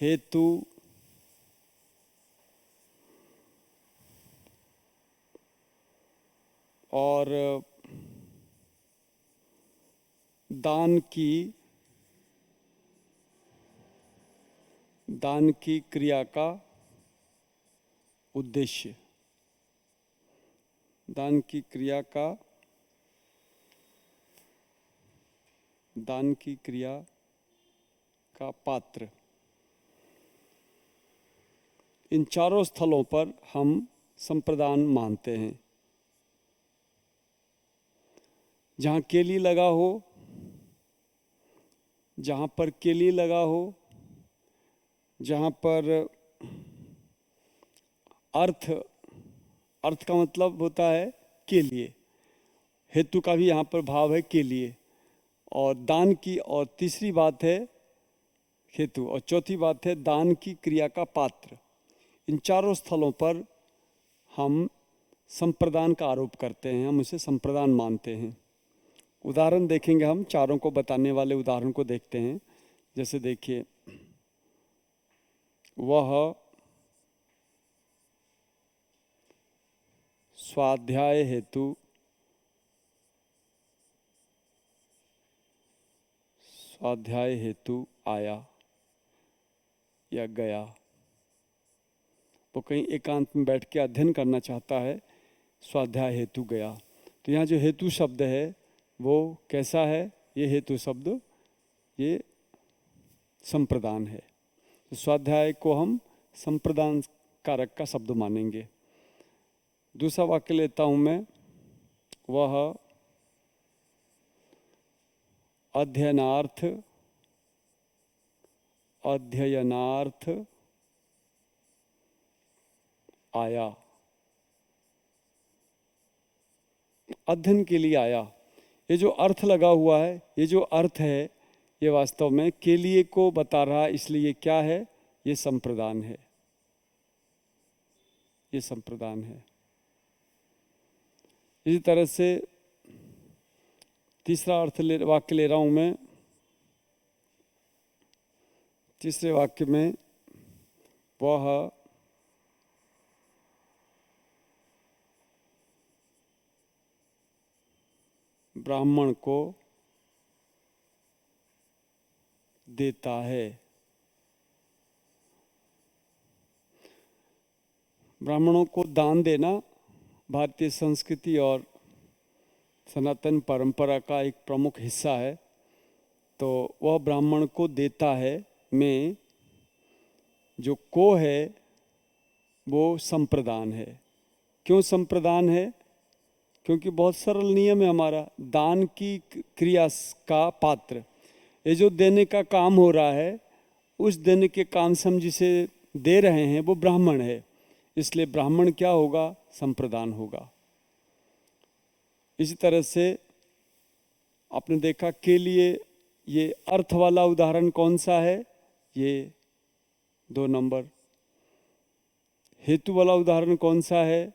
हेतु, और दान की क्रिया का उद्देश्य, दान की क्रिया का पात्र, इन चारों स्थलों पर हम संप्रदान मानते हैं। जहाँ केली लगा हो, जहाँ पर केली लगा हो, जहाँ पर अर्थ का मतलब होता है के लिए, हेतु का भी यहाँ पर भाव है के लिए, और दान की, और तीसरी बात है हेतु, और चौथी बात है दान की क्रिया का पात्र। इन चारों स्थलों पर हम संप्रदान का आरोप करते हैं, हम उसे संप्रदान मानते हैं। उदाहरण देखेंगे, हम चारों को बताने वाले उदाहरण को देखते हैं। जैसे देखिए, वह स्वाध्याय हेतु आया या गया। वो कहीं एकांत में बैठ के अध्ययन करना चाहता है, स्वाध्याय हेतु गया। तो यहाँ जो हेतु शब्द है वो कैसा है? ये हेतु शब्द ये संप्रदान है। तो स्वाध्याय को हम संप्रदान कारक का शब्द मानेंगे। दूसरा वाक्य लेता हूँ मैं, वह अध्ययनार्थ आया, अध्ययन के लिए आया। ये जो अर्थ लगा हुआ है, ये जो अर्थ है, ये वास्तव में के लिए को बता रहा है, इसलिए क्या है? ये संप्रदान है, ये संप्रदान है। इसी तरह से तीसरा वाक्य ले रहा हूं मैं। तीसरे वाक्य में वह ब्राह्मण को देता है। ब्राह्मणों को दान देना भारतीय संस्कृति और सनातन परंपरा का एक प्रमुख हिस्सा है। तो वह ब्राह्मण को देता है में जो को है वो संप्रदान है। क्यों संप्रदान है? क्योंकि बहुत सरल नियम है हमारा, दान की क्रिया का पात्र, ये जो देने का काम हो रहा है, उस देने के काम से हम जिसे दे रहे हैं वो ब्राह्मण है, इसलिए ब्राह्मण क्या होगा? संप्रदान होगा। इसी तरह से आपने देखा के लिए ये अर्थ वाला उदाहरण कौन सा है? ये 2 नंबर। हेतु वाला उदाहरण कौन सा है?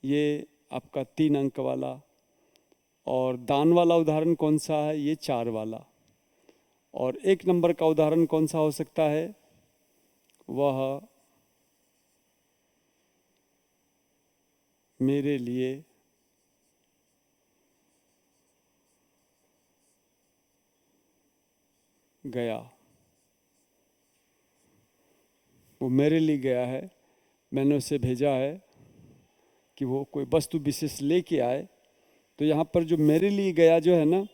ये आपका 3 अंक वाला। और दान वाला उदाहरण कौन सा है? ये 4 वाला। और 1 नंबर का उदाहरण कौन सा हो सकता है? वह मेरे लिए गया, वो मेरे लिए गया है, मैंने उसे भेजा है कि वो कोई वस्तु विशेष लेके आए। तो यहाँ पर जो मेरे लिए गया जो है ना,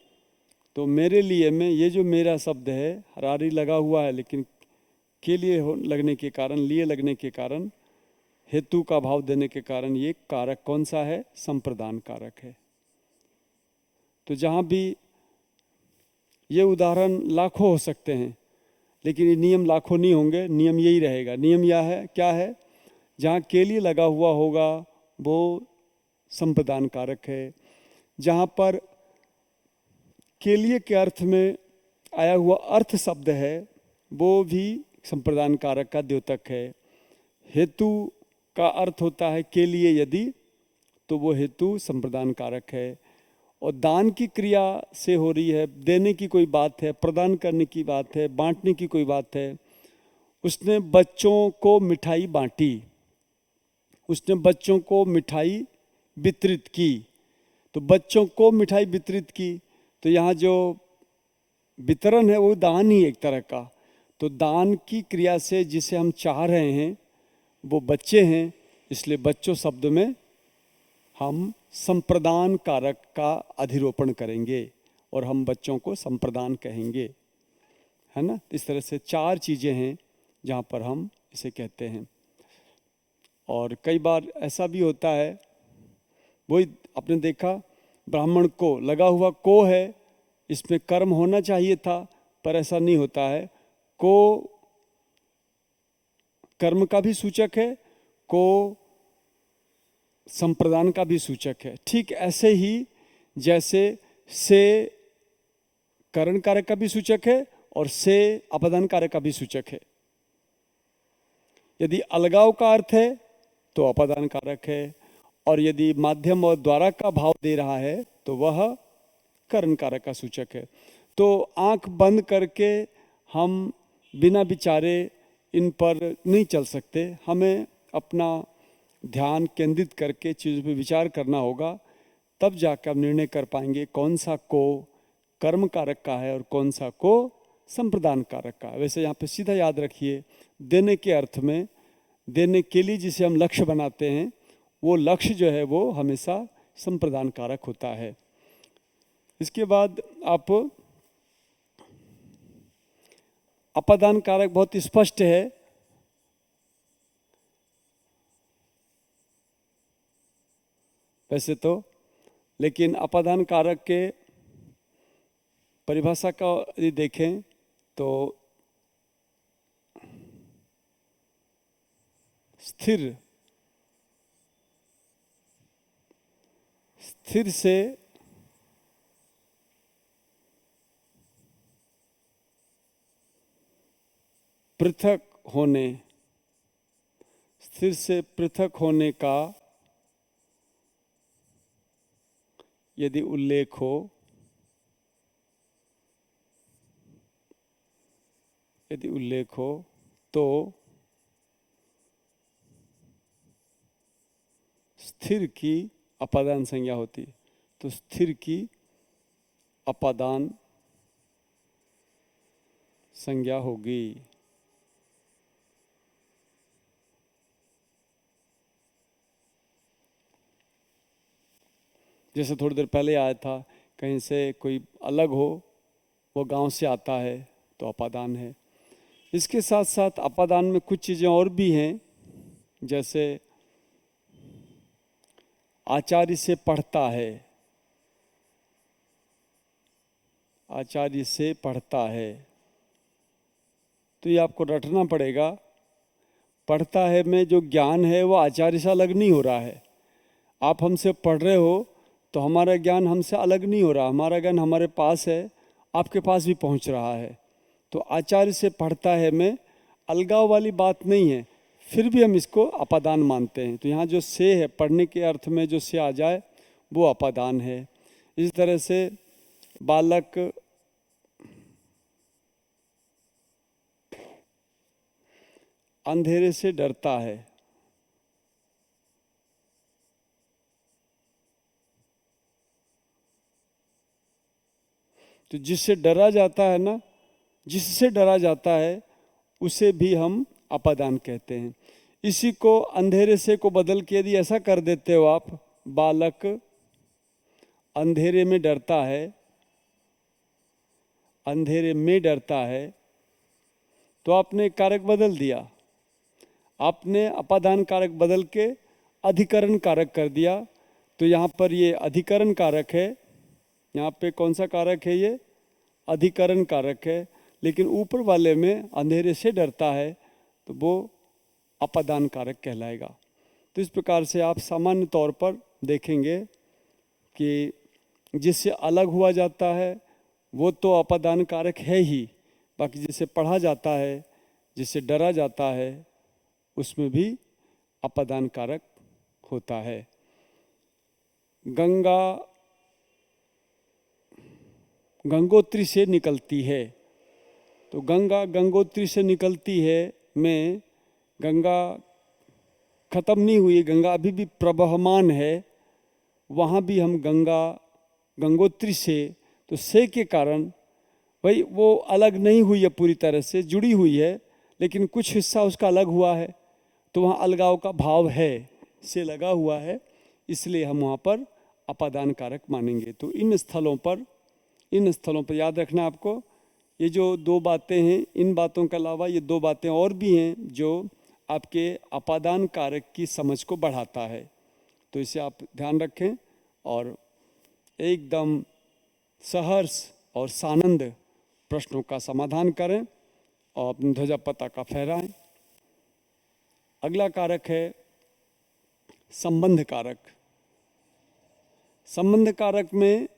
तो मेरे लिए में ये जो मेरा शब्द है हरारी लगा हुआ है, लेकिन के लिए लगने के कारण, लिए लगने के कारण, हेतु का भाव देने के कारण ये कारक कौन सा है? संप्रदान कारक है। तो जहाँ भी ये उदाहरण लाखों हो सकते हैं, लेकिन ये नियम लाखों नहीं होंगे, नियम यही रहेगा। नियम यह है, क्या है? जहाँ के लिए लगा हुआ होगा वो संप्रदान कारक है। जहाँ पर के लिए के अर्थ में आया हुआ अर्थ शब्द है वो भी संप्रदान कारक का द्योतक है। हेतु का अर्थ होता है के लिए यदि, तो वो हेतु संप्रदान कारक है। और दान की क्रिया से हो रही है, देने की कोई बात है, प्रदान करने की बात है, बांटने की कोई बात है। उसने बच्चों को मिठाई बांटी, उसने बच्चों को मिठाई वितरित की, तो बच्चों को मिठाई वितरित की, तो यहाँ जो वितरण है वो दान ही एक तरह का। तो दान की क्रिया से जिसे हम चाह रहे हैं वो बच्चे हैं, इसलिए बच्चों शब्द में हम संप्रदान कारक का अधिरोपण करेंगे और हम बच्चों को संप्रदान कहेंगे, है ना। इस तरह से चार चीज़ें हैं जहाँ पर हम इसे कहते हैं। और कई बार ऐसा भी होता है, वही आपने देखा, ब्राह्मण को लगा हुआ को है, इसमें कर्म होना चाहिए था पर ऐसा नहीं होता है। को कर्म का भी सूचक है, को संप्रदान का भी सूचक है। ठीक ऐसे ही जैसे से करण कारक का भी सूचक है और से अपदान कारक का भी सूचक है। यदि अलगाव का अर्थ है तो अपदान कारक है, और यदि माध्यम और द्वारा का भाव दे रहा है तो वह करण कारक का सूचक है। तो आंख बंद करके हम बिना विचारे इन पर नहीं चल सकते, हमें अपना ध्यान केंद्रित करके चीज़ों पर विचार करना होगा, तब जाकर हम निर्णय कर पाएंगे कौन सा को कर्म कारक का है और कौन सा को संप्रदान कारक का है। वैसे यहाँ पे सीधा याद रखिए, देने के अर्थ में, देने के लिए जिसे हम लक्ष्य बनाते हैं, वो लक्ष्य जो है वो हमेशा संप्रदान कारक होता है। इसके बाद आप अपादान कारक बहुत स्पष्ट है। वैसे तो, लेकिन अपादान कारक के परिभाषा का यदि देखें तो स्थिर, स्थिर से पृथक होने, स्थिर से पृथक होने का यदि उल्लेख हो, यदि उल्लेख हो तो स्थिर की अपादान संज्ञा होती। तो स्थिर की अपादान संज्ञा होगी। जैसे थोड़ी देर पहले आया था, कहीं से कोई अलग हो, वो गांव से आता है तो अपादान है। इसके साथ साथ अपादान में कुछ चीज़ें और भी हैं, जैसे आचार्य से पढ़ता है, आचार्य से पढ़ता है, तो ये आपको रटना पड़ेगा। पढ़ता है में जो ज्ञान है वो आचार्य से अलग नहीं हो रहा है। आप हमसे पढ़ रहे हो तो हमारा ज्ञान हमसे अलग नहीं हो रहा, हमारा ज्ञान हमारे पास है, आपके पास भी पहुंच रहा है। तो आचार्य से पढ़ता है में अलगाव वाली बात नहीं है, फिर भी हम इसको अपादान मानते हैं। तो यहाँ जो से है, पढ़ने के अर्थ में जो से आ जाए वो अपादान है। इस तरह से बालक अंधेरे से डरता है, तो जिससे डरा जाता है ना, जिससे डरा जाता है उसे भी हम अपादान कहते हैं। इसी को अंधेरे से को बदल के यदि ऐसा कर देते हो आप, बालक अंधेरे में डरता है, अंधेरे में डरता है, तो आपने कारक बदल दिया, आपने अपादान कारक बदल के अधिकरण कारक कर दिया। तो यहाँ पर ये अधिकरण कारक है, यहाँ पे कौन सा कारक है, ये अधिकरण कारक है। लेकिन ऊपर वाले में अंधेरे से डरता है तो वो अपादान कारक कहलाएगा। तो इस प्रकार से आप सामान्य तौर पर देखेंगे कि जिससे अलग हुआ जाता है वो तो अपादान कारक है ही, बाकी जिसे पढ़ा जाता है, जिससे डरा जाता है, उसमें भी अपादान कारक होता है। गंगा गंगोत्री से निकलती है, तो गंगा गंगोत्री से निकलती है में गंगा खत्म नहीं हुई, गंगा अभी भी प्रवहमान है। वहाँ भी हम गंगा गंगोत्री से, तो से के कारण भाई वो अलग नहीं हुई है, पूरी तरह से जुड़ी हुई है, लेकिन कुछ हिस्सा उसका अलग हुआ है, तो वहाँ अलगाव का भाव है, से लगा हुआ है, इसलिए हम वहाँ पर अपादान कारक मानेंगे। तो इन स्थलों पर याद रखना आपको, ये जो दो बातें हैं, इन बातों के अलावा ये दो बातें और भी हैं जो आपके अपादान कारक की समझ को बढ़ाता है। तो इसे आप ध्यान रखें और एकदम सहर्ष और सानंद प्रश्नों का समाधान करें और अपनी ध्वजा पताका फहराएं। अगला कारक है संबंध कारक। संबंध कारक में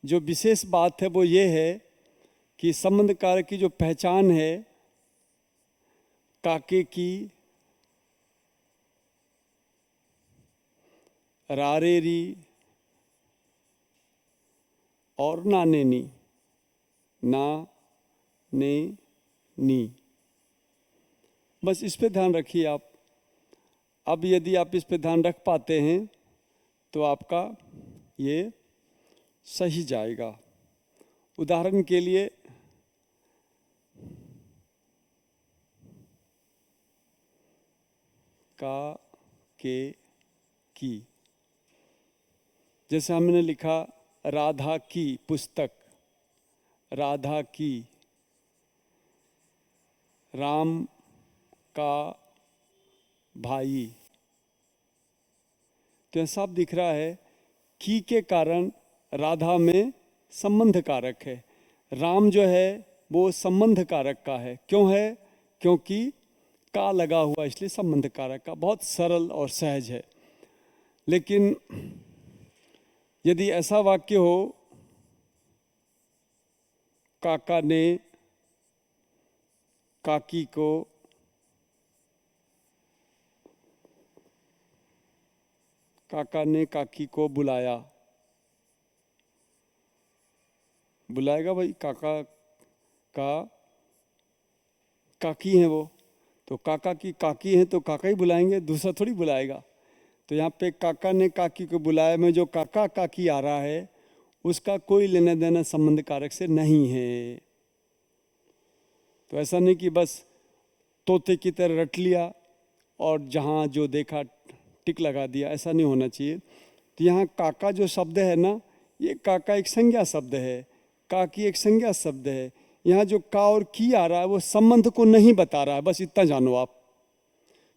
जो विशेष बात है वो ये है कि संबंध कारक की जो पहचान है, काके की, रारेरी और नाने नी, ना ने नी, बस इस पे ध्यान रखिए आप। अब यदि आप इस पे ध्यान रख पाते हैं तो आपका ये सही जाएगा। उदाहरण के लिए का, के, की, जैसे हमने लिखा राधा की पुस्तक, राधा की, राम का भाई, तो यह सब दिख रहा है की के कारण राधा में संबंध कारक है। राम जो है वो संबंध कारक का है। क्यों है? क्योंकि का लगा हुआ, इसलिए संबंध कारक का। बहुत सरल और सहज है। लेकिन यदि ऐसा वाक्य हो, काका ने काकी को बुलाया, बुलाएगा भाई, काका का काकी हैं वो, तो काका की काकी हैं तो काका ही बुलाएंगे, दूसरा थोड़ी बुलाएगा। तो यहाँ पे काका ने काकी को बुलाया में जो काका काकी आ रहा है उसका कोई लेना देना संबंध कारक से नहीं है। तो ऐसा नहीं कि बस तोते की तरह रट लिया और जहाँ जो देखा टिक लगा दिया, ऐसा नहीं होना चाहिए। तो यहाँ काका जो शब्द है ना, ये काका एक संज्ञा शब्द है, काकी एक संज्ञा शब्द है। यहाँ जो का और की आ रहा है वो संबंध को नहीं बता रहा है, बस इतना जानो आप।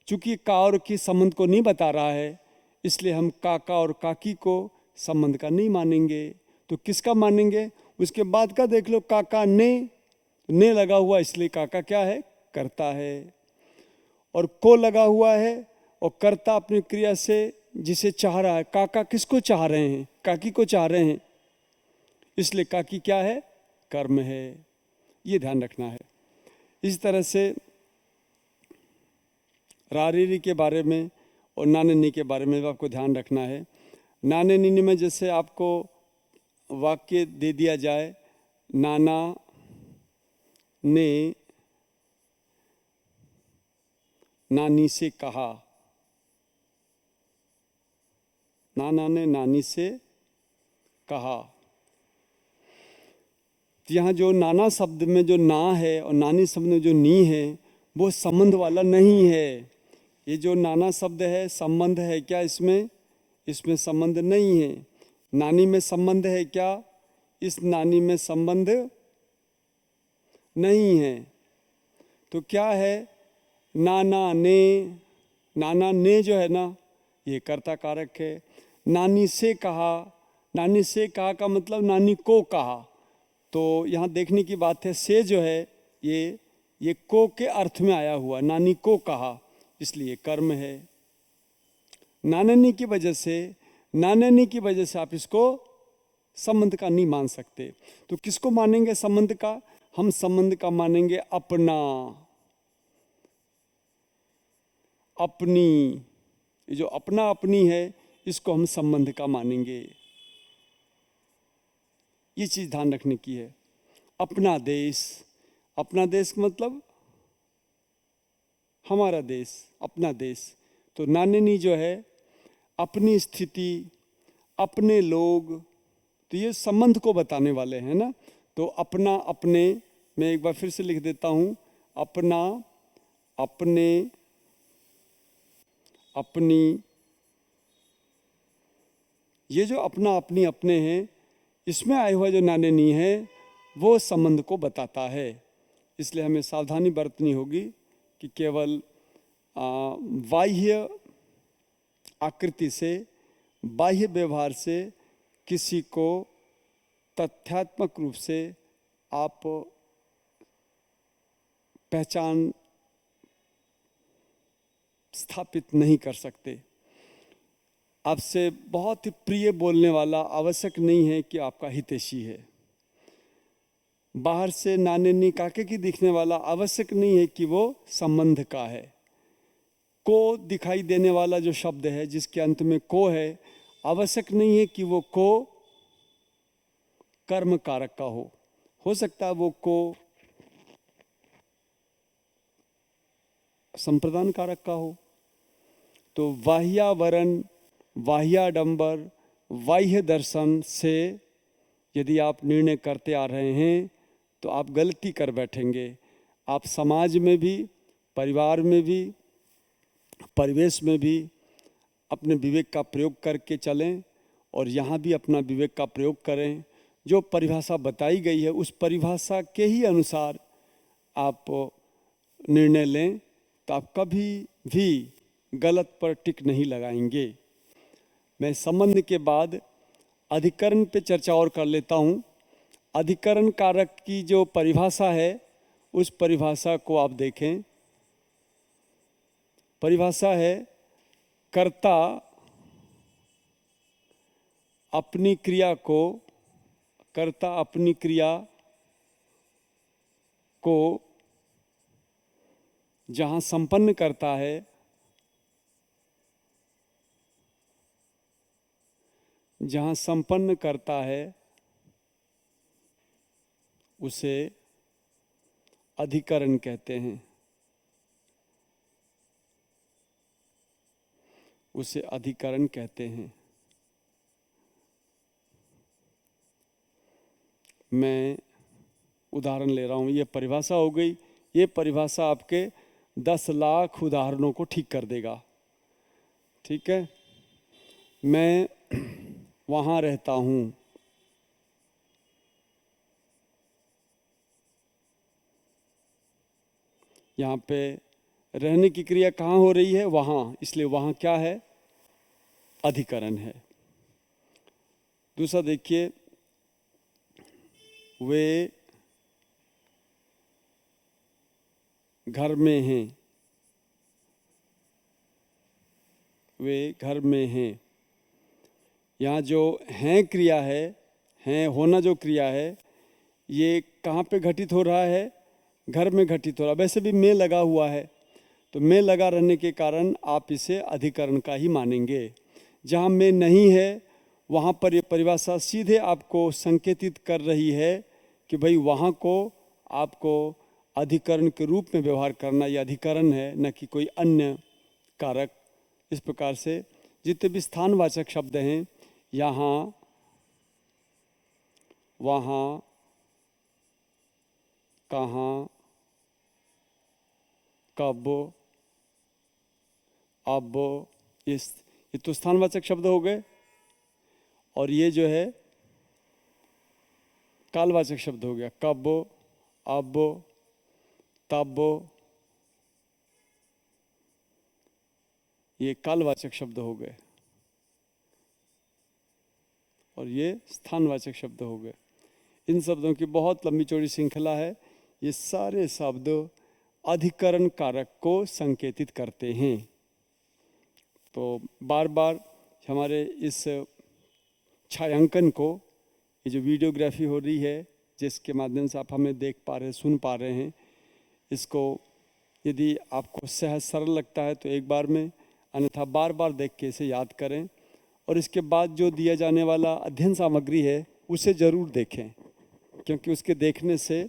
चूंकि का और की संबंध को नहीं बता रहा है, इसलिए हम काका और काकी को संबंध का नहीं मानेंगे। तो किसका मानेंगे? उसके बाद का देख लो, काका ने लगा हुआ, इसलिए काका क्या है? करता है। और को लगा हुआ है और कर्ता अपनी क्रिया से जिसे चाह रहा है। काका किसको चाह रहे हैं? काकी को चाह रहे हैं, इसलिए काकी क्या है? कर्म है। ये ध्यान रखना है। इस तरह से रारेरी के बारे में और नाने नी के बारे में आपको ध्यान रखना है। नाने नी में जैसे आपको वाक्य दे दिया जाए, नाना ने नानी से कहा, नाना ने नानी से कहा, तो यहाँ जो नाना शब्द में जो ना है और नानी शब्द में जो नी है वो संबंध वाला नहीं है। ये जो नाना शब्द है संबंध है क्या इसमें? इसमें संबंध नहीं है। नानी में संबंध है क्या? इस नानी में संबंध नहीं है। तो क्या है? नाना ने, नाना ने जो है ना ये कर्ता कारक है। नानी से कहा, नानी से कहा का मतलब नानी को कहा। तो यहाँ देखने की बात है, से जो है ये को के अर्थ में आया हुआ, नानी को कहा, इसलिए कर्म है। नाननी की वजह से, नाननी की वजह से आप इसको संबंध का नहीं मान सकते। तो किसको मानेंगे संबंध का? हम संबंध का मानेंगे अपना, अपनी। ये जो अपना अपनी है इसको हम संबंध का मानेंगे। ये चीज ध्यान रखने की है। अपना देश, अपना देश मतलब हमारा देश, अपना देश। तो नाननी जो है अपनी स्थिति, अपने लोग, तो ये संबंध को बताने वाले हैं ना। तो अपना अपने, मैं एक बार फिर से लिख देता हूं, अपना अपने अपनी। ये जो अपना अपनी अपने हैं इसमें आया हुआ जो नाननी है वो संबंध को बताता है। इसलिए हमें सावधानी बरतनी होगी कि केवल बाह्य आकृति से, बाह्य व्यवहार से किसी को तथ्यात्मक रूप से आप पहचान स्थापित नहीं कर सकते। आपसे बहुत ही प्रिय बोलने वाला आवश्यक नहीं है कि आपका हितैषी है। बाहर से नाननी काके की दिखने वाला आवश्यक नहीं है कि वो संबंध का है। को दिखाई देने वाला जो शब्द है जिसके अंत में को है, आवश्यक नहीं है कि वो को कर्म कारक का हो सकता है वो को संप्रदान कारक का हो। तो बाह्यावरण, बाह्याडंबर, बाह्य दर्शन से यदि आप निर्णय करते आ रहे हैं तो आप गलती कर बैठेंगे। आप समाज में भी, परिवार में भी, परिवेश में भी अपने विवेक का प्रयोग करके चलें और यहाँ भी अपना विवेक का प्रयोग करें। जो परिभाषा बताई गई है उस परिभाषा के ही अनुसार आप निर्णय लें तो आप कभी भी गलत पर टिक नहीं लगाएंगे। मैं संबंध के बाद अधिकरण पे चर्चा और कर लेता हूँ। अधिकरण कारक की जो परिभाषा है उस परिभाषा को आप देखें। परिभाषा है, कर्ता अपनी क्रिया को, कर्ता अपनी क्रिया को जहाँ संपन्न करता है जहाँ संपन्न करता है उसे अधिकरण कहते हैं। उसे अधिकरण कहते हैं। मैं उदाहरण ले रहा हूँ, ये परिभाषा हो गई। ये परिभाषा आपके 10 लाख उदाहरणों को ठीक कर देगा। ठीक है। मैं वहाँ रहता हूँ, यहाँ पे रहने की क्रिया कहाँ हो रही है? वहाँ, इसलिए वहाँ क्या है? अधिकरण है। दूसरा देखिए, वे घर में हैं, वे घर में हैं। यहाँ जो हैं क्रिया है, हैं होना जो क्रिया है, ये कहाँ पे घटित हो रहा है? घर में घटित हो रहा है। वैसे भी में लगा हुआ है, तो में लगा रहने के कारण आप इसे अधिकरण का ही मानेंगे। जहाँ में नहीं है वहाँ पर ये परिभाषा सीधे आपको संकेतित कर रही है कि भाई वहाँ को आपको अधिकरण के रूप में व्यवहार करना, यह अधिकरण है, न कि कोई अन्य कारक। इस प्रकार से जितने भी स्थानवाचक शब्द हैं, यहाँ, वहाँ, कहाँ, कब, अब, ये तो स्थानवाचक शब्द हो गए। और ये जो है कालवाचक शब्द हो गया, कब, अब, तब, ये कालवाचक शब्द हो गए और ये स्थानवाचक शब्द हो गए। इन शब्दों की बहुत लंबी चौड़ी श्रृंखला है। ये सारे शब्द अधिकरण कारक को संकेतित करते हैं। तो बार बार हमारे इस छायांकन को, ये जो वीडियोग्राफी हो रही है जिसके माध्यम से आप हमें देख पा रहे हैं, सुन पा रहे हैं, इसको यदि आपको सहज सरल लगता है तो एक बार में, अन्यथा बार बार देख के इसे याद करें। और इसके बाद जो दिया जाने वाला अध्ययन सामग्री है उसे ज़रूर देखें, क्योंकि उसके देखने से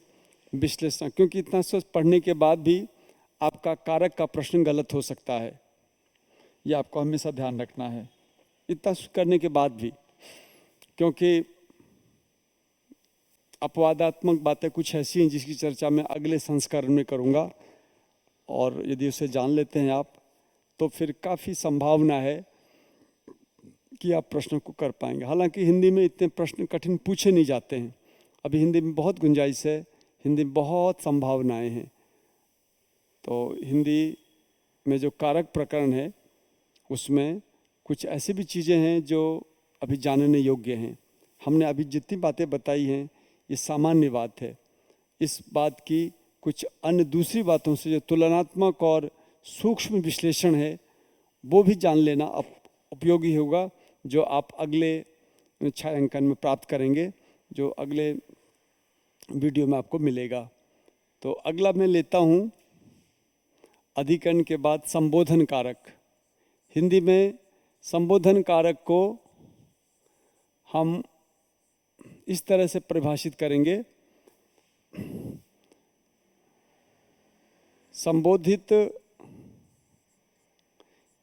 विश्लेषण, क्योंकि इतना सब पढ़ने के बाद भी आपका कारक का प्रश्न गलत हो सकता है, यह आपको हमेशा ध्यान रखना है इतना करने के बाद भी, क्योंकि अपवादात्मक बातें कुछ ऐसी हैं जिसकी चर्चा मैं अगले संस्करण में करूंगा। और यदि उसे जान लेते हैं आप तो फिर काफ़ी संभावना है कि आप प्रश्नों को कर पाएंगे। हालांकि हिंदी में इतने प्रश्न कठिन पूछे नहीं जाते हैं, अभी हिंदी में बहुत गुंजाइश है, हिंदी में बहुत संभावनाएं हैं। तो हिंदी में जो कारक प्रकरण है उसमें कुछ ऐसी भी चीज़ें हैं जो अभी जानने योग्य हैं। हमने अभी जितनी बातें बताई हैं ये सामान्य बात है। इस बात की कुछ अन्य दूसरी बातों से जो तुलनात्मक और सूक्ष्म विश्लेषण है वो भी जान लेना उपयोगी होगा, जो आप अगले छायांकन में प्राप्त करेंगे, जो अगले वीडियो में आपको मिलेगा। तो अगला मैं लेता हूँ अधिकरण के बाद संबोधन कारक। हिंदी में संबोधन कारक को हम इस तरह से परिभाषित करेंगे, संबोधित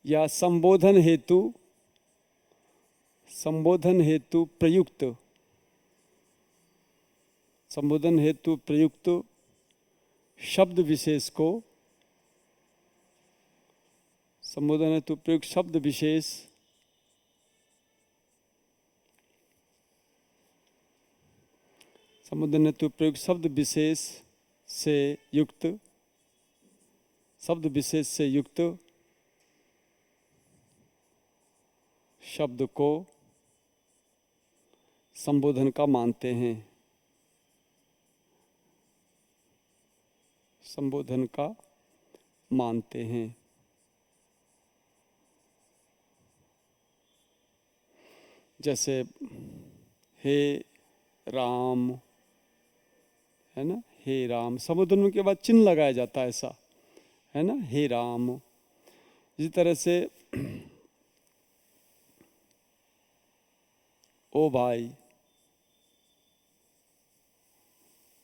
या संबोधन हेतु प्रयुक्त, संबोधन हेतु प्रयुक्त शब्द विशेष को, संबोधन हेतु प्रयुक्त शब्द विशेष संबोधन हेतु प्रयुक्त शब्द विशेष से युक्त, शब्द विशेष से युक्त शब्द को संबोधन का मानते हैं, संबोधन का मानते हैं। जैसे हे राम, है ना, हे राम, संबोधन के बाद चिन्ह लगाया जाता है, ऐसा है ना, हे राम। इसी तरह से ओ भाई,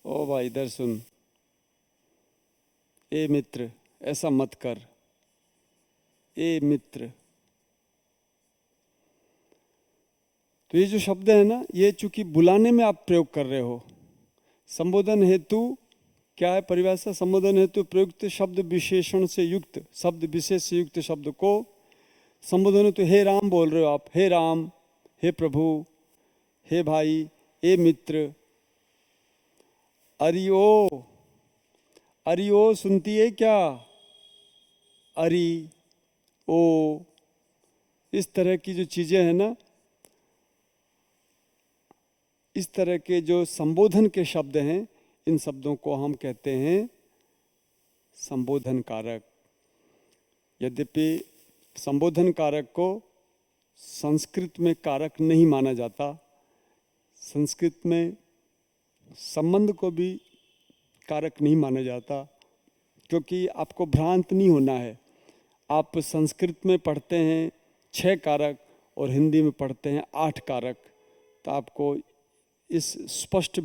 ओ भाई इधर सुन, ए मित्र ऐसा मत कर, ए मित्र। तो ये जो शब्द है ना, ये चूंकि बुलाने में आप प्रयोग कर रहे हो, संबोधन हेतु क्या है परिभाषा, संबोधन हेतु प्रयुक्त शब्द विशेषण से युक्त, शब्द विशेष से युक्त शब्द को संबोधन हेतु, हे राम बोल रहे हो आप, हे राम, हे प्रभु, हे भाई, ए मित्र, अरियो, अरियो सुनती है क्या, अरि, ओ, इस तरह की जो चीजें हैं ना, इस तरह के जो संबोधन के शब्द हैं, इन शब्दों को हम कहते हैं संबोधन कारक। यद्यपि संबोधन कारक को संस्कृत में कारक नहीं माना जाता, संस्कृत में संबंध को भी कारक नहीं माना जाता, क्योंकि आपको भ्रांत नहीं होना है। आप संस्कृत में पढ़ते हैं 6 कारक और हिंदी में पढ़ते हैं 8 कारक, तो आपको इस स्पष्ट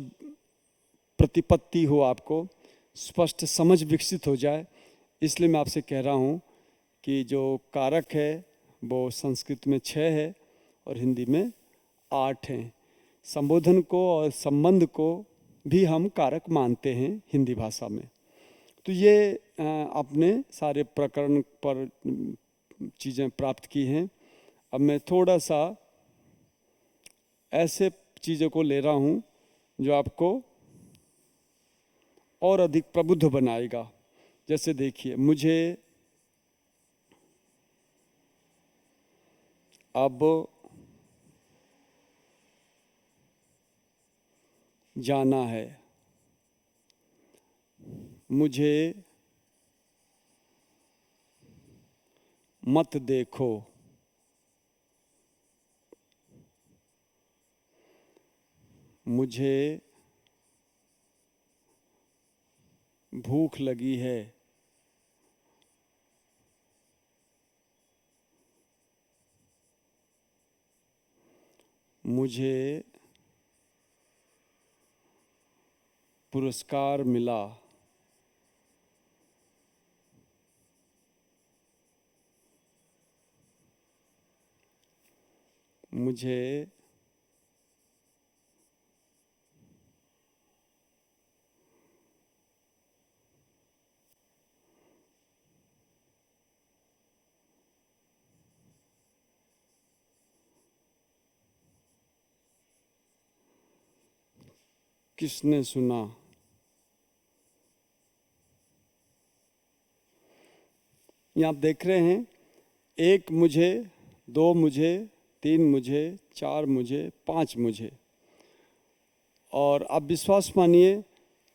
प्रतिपत्ति हो, आपको स्पष्ट समझ विकसित हो जाए, इसलिए मैं आपसे कह रहा हूँ कि जो कारक है वो संस्कृत में 6 है और हिंदी में 8 हैं। संबोधन को और संबंध को भी हम कारक मानते हैं हिंदी भाषा में। तो ये आपने सारे प्रकरण पर चीज़ें प्राप्त की हैं। अब मैं थोड़ा सा ऐसे चीज़ों को ले रहा हूँ जो आपको और अधिक प्रबुद्ध बनाएगा। जैसे देखिए, मुझे अब जाना है, मुझे मत देखो, मुझे भूख लगी है, मुझे पुरस्कार मिला, मुझे किसने सुना। यहाँ आप देख रहे हैं, एक मुझे, दो मुझे, तीन मुझे, चार मुझे, पांच मुझे। और आप विश्वास मानिए,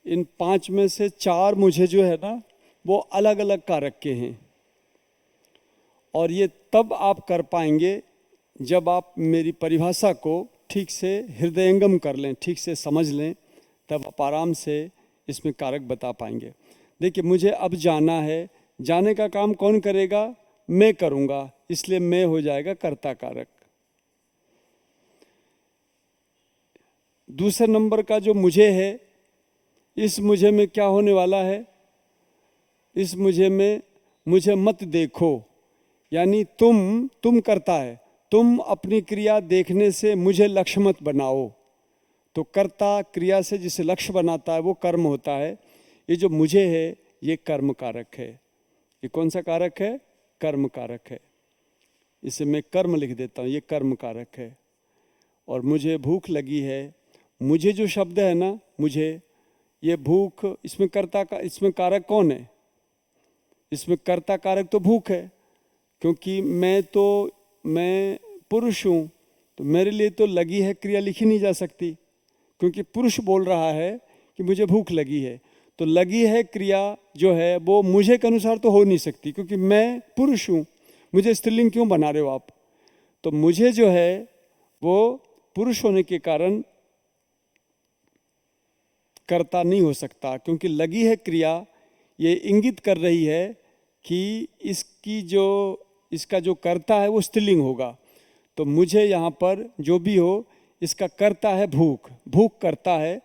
इन पांच में से चार मुझे जो है ना, वो अलग अलग कारक के हैं। और ये तब आप कर पाएंगे जब आप मेरी परिभाषा को ठीक से हृदयंगम कर लें, ठीक से समझ लें, तब आप आराम से इसमें कारक बता पाएंगे। देखिए, मुझे अब जाना है, जाने का काम कौन करेगा? मैं करूँगा, इसलिए मैं हो जाएगा कर्ता कारक। दूसरे नंबर का जो मुझे है, इस मुझे में क्या होने वाला है? इस मुझे में मुझे मत देखो, यानी तुम करता है, तुम अपनी क्रिया देखने से मुझे लक्ष्य मत बनाओ। तो कर्ता क्रिया से जिसे लक्ष्य बनाता है वो कर्म होता है। ये जो मुझे है ये कर्म कारक है। ये कौन सा कारक है? कर्म कारक है। इसे मैं कर्म लिख देता हूँ, ये कर्म कारक है। और मुझे भूख लगी है, मुझे जो शब्द है ना, मुझे, ये भूख, इसमें कर्ता का, इसमें कारक कौन है? इसमें कर्ता कारक तो भूख है, क्योंकि मैं पुरुष हूँ, तो मेरे लिए तो लगी है क्रिया लिखी नहीं जा सकती, क्योंकि पुरुष बोल रहा है कि मुझे भूख लगी है। तो लगी है क्रिया जो है वो मुझे के अनुसार तो हो नहीं सकती, क्योंकि मैं पुरुष हूँ। मुझे स्त्रीलिंग क्यों बना रहे हो आप? तो मुझे जो है वो पुरुष होने के कारण कर्ता नहीं हो सकता, क्योंकि लगी है क्रिया ये इंगित कर रही है कि इसका जो कर्ता है वो स्त्रीलिंग होगा। तो मुझे यहाँ पर जो भी हो, इसका कर्ता है भूख, भूख करता है,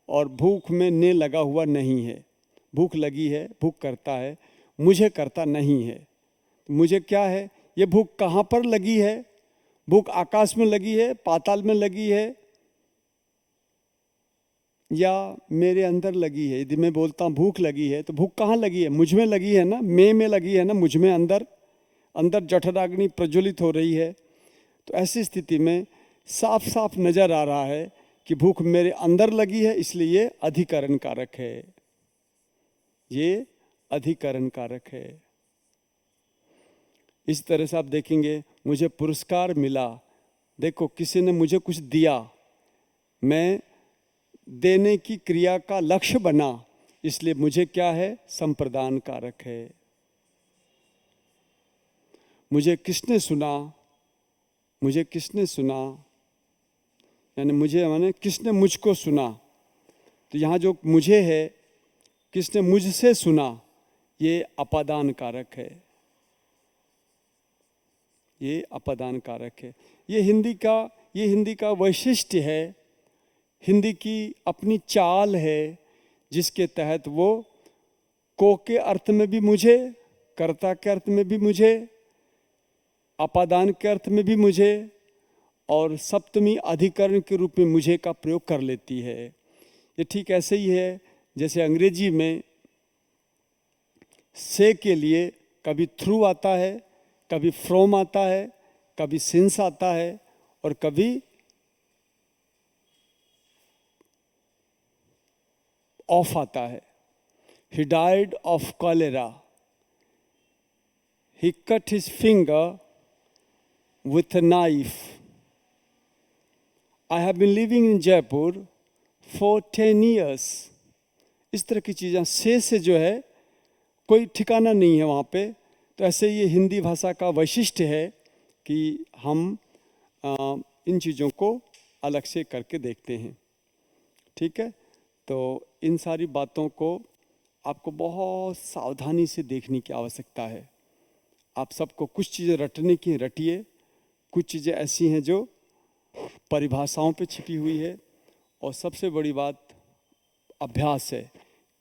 और भूख में ने लगा हुआ नहीं है। भूख लगी है, भूख करता है, मुझे करता नहीं है। मुझे क्या है? ये भूख कहाँ पर लगी है? भूख आकाश में लगी है, पाताल में लगी है, या मेरे अंदर लगी है? यदि मैं बोलता हूँ भूख लगी है, तो भूख कहाँ लगी है? मुझ में लगी है ना, मैं में लगी है ना, मुझ में अंदर जठराग्नि प्रज्वलित हो रही है। तो ऐसी स्थिति में साफ साफ नजर आ रहा है कि भूख मेरे अंदर लगी है, इसलिए ये अधिकरण कारक है। ये अधिकरण कारक है। इस तरह से आप देखेंगे, मुझे पुरस्कार मिला, देखो किसी ने मुझे कुछ दिया, मैं देने की क्रिया का लक्ष्य बना, इसलिए मुझे क्या है? संप्रदान कारक है। मुझे किसने सुना, मुझे किसने सुना, यानी मुझे माने किसने मुझको सुना। तो यहाँ जो मुझे है, किसने मुझसे सुना, ये अपादान कारक है। ये अपादान कारक है। ये हिंदी का वैशिष्ट्य है। हिंदी की अपनी चाल है, जिसके तहत वो को के अर्थ में भी मुझे, कर्ता के अर्थ में भी मुझे, अपादान के अर्थ में भी मुझे, और सप्तमी अधिकरण के रूप में मुझे का प्रयोग कर लेती है। ये ठीक ऐसे ही है जैसे अंग्रेजी में से के लिए कभी थ्रू आता है, कभी फ्रॉम आता है, कभी सिंस आता है और कभी ऑफ आता है। He died of cholera. He cut his finger with a knife. I have been living in Jaipur for 10 years. इस तरह की चीज़ें से जो है कोई ठिकाना नहीं है वहाँ पे। तो ऐसे ये हिंदी भाषा का वैशिष्ट्य है कि हम इन चीज़ों को अलग से करके देखते हैं। ठीक है, तो इन सारी बातों को आपको बहुत सावधानी से देखने की आवश्यकता है। आप सबको कुछ चीज़ें रटने की रटिए, कुछ चीज़ें ऐसी हैं जो परिभाषाओं पे छिपी हुई है, और सबसे बड़ी बात अभ्यास है।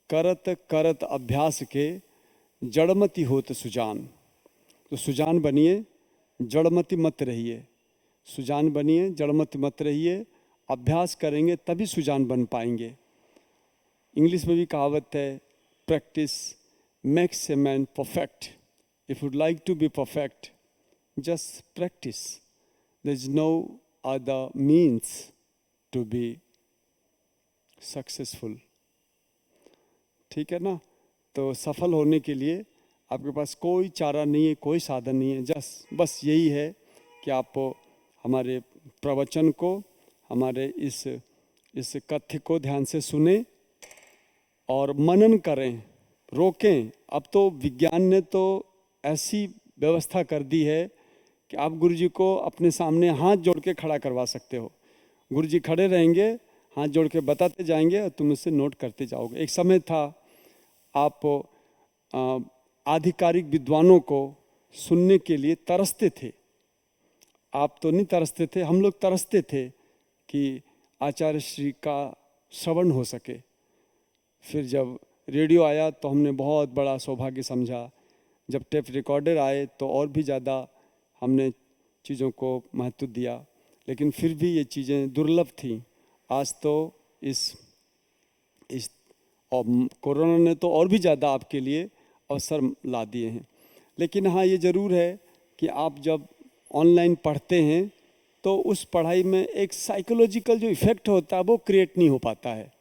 करत करत अभ्यास के जड़मति होत सुजान। तो सुजान बनिए, जड़मति मत रहिए। सुजान बनिए, जड़मति मत रहिए। अभ्यास करेंगे तभी सुजान बन पाएंगे। इंग्लिश में भी कहावत है, practice makes a man perfect. If you'd like to be perfect, just practice. There is no other means to be successful. ठीक है ना? तो सफल होने के लिए आपके पास कोई चारा नहीं है, कोई साधन नहीं है। बस यही है कि आप हमारे प्रवचन को, हमारे इस कथ्य को ध्यान से सुने और मनन करें, रोकें। अब तो विज्ञान ने तो ऐसी व्यवस्था कर दी है कि आप गुरुजी को अपने सामने हाथ जोड़ के खड़ा करवा सकते हो। गुरुजी खड़े रहेंगे, हाथ जोड़ के बताते जाएंगे और तुम उससे नोट करते जाओगे। एक समय था आप आधिकारिक विद्वानों को सुनने के लिए तरसते थे। आप तो नहीं तरसते थे, हम लोग तरसते थे कि आचार्य श्री का श्रवण हो सके। फिर जब रेडियो आया तो हमने बहुत बड़ा सौभाग्य समझा। जब टेप रिकॉर्डर आए तो और भी ज़्यादा हमने चीज़ों को महत्व दिया। लेकिन फिर भी ये चीज़ें दुर्लभ थीं। आज तो इस और कोरोना ने तो और भी ज़्यादा आपके लिए अवसर ला दिए हैं। लेकिन हाँ, ये ज़रूर है कि आप जब ऑनलाइन पढ़ते हैं तो उस पढ़ाई में एक साइकोलॉजिकल जो इफ़ेक्ट होता है वो क्रिएट नहीं हो पाता है।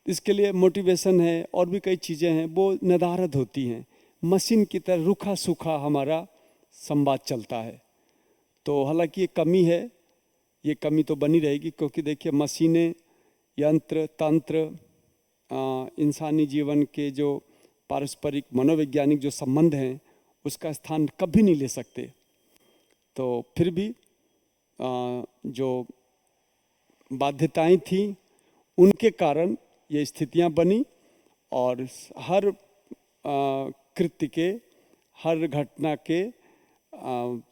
इसके लिए मोटिवेशन है और भी कई चीज़ें हैं, वो नदारद होती हैं। मशीन की तरह रूखा सूखा हमारा संवाद चलता है। तो हालांकि ये कमी है, ये कमी तो बनी रहेगी, क्योंकि देखिए मशीनें, यंत्र, तंत्र इंसानी जीवन के जो पारस्परिक मनोवैज्ञानिक जो संबंध हैं उसका स्थान कभी नहीं ले सकते। तो फिर भी जो बाध्यताएं थी उनके कारण ये स्थितियां बनी, और हर कृत्य के, हर घटना के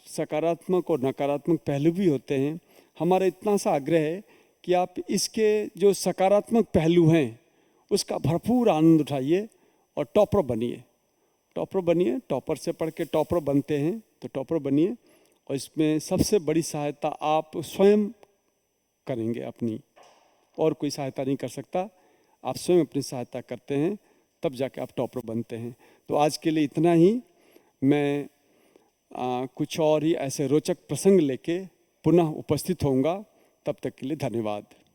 सकारात्मक और नकारात्मक पहलू भी होते हैं। हमारा इतना सा आग्रह है कि आप इसके जो सकारात्मक पहलू हैं उसका भरपूर आनंद उठाइए और टॉपर बनिए। टॉपर बनिए, टॉपर से पढ़ के टॉपर बनते हैं तो टॉपर बनिए। और इसमें सबसे बड़ी सहायता आप स्वयं करेंगे अपनी, और कोई सहायता नहीं कर सकता। आप स्वयं अपनी सहायता करते हैं तब जाके आप टॉपर बनते हैं। तो आज के लिए इतना ही। मैं कुछ और ही ऐसे रोचक प्रसंग लेके पुनः उपस्थित होऊंगा। तब तक के लिए धन्यवाद।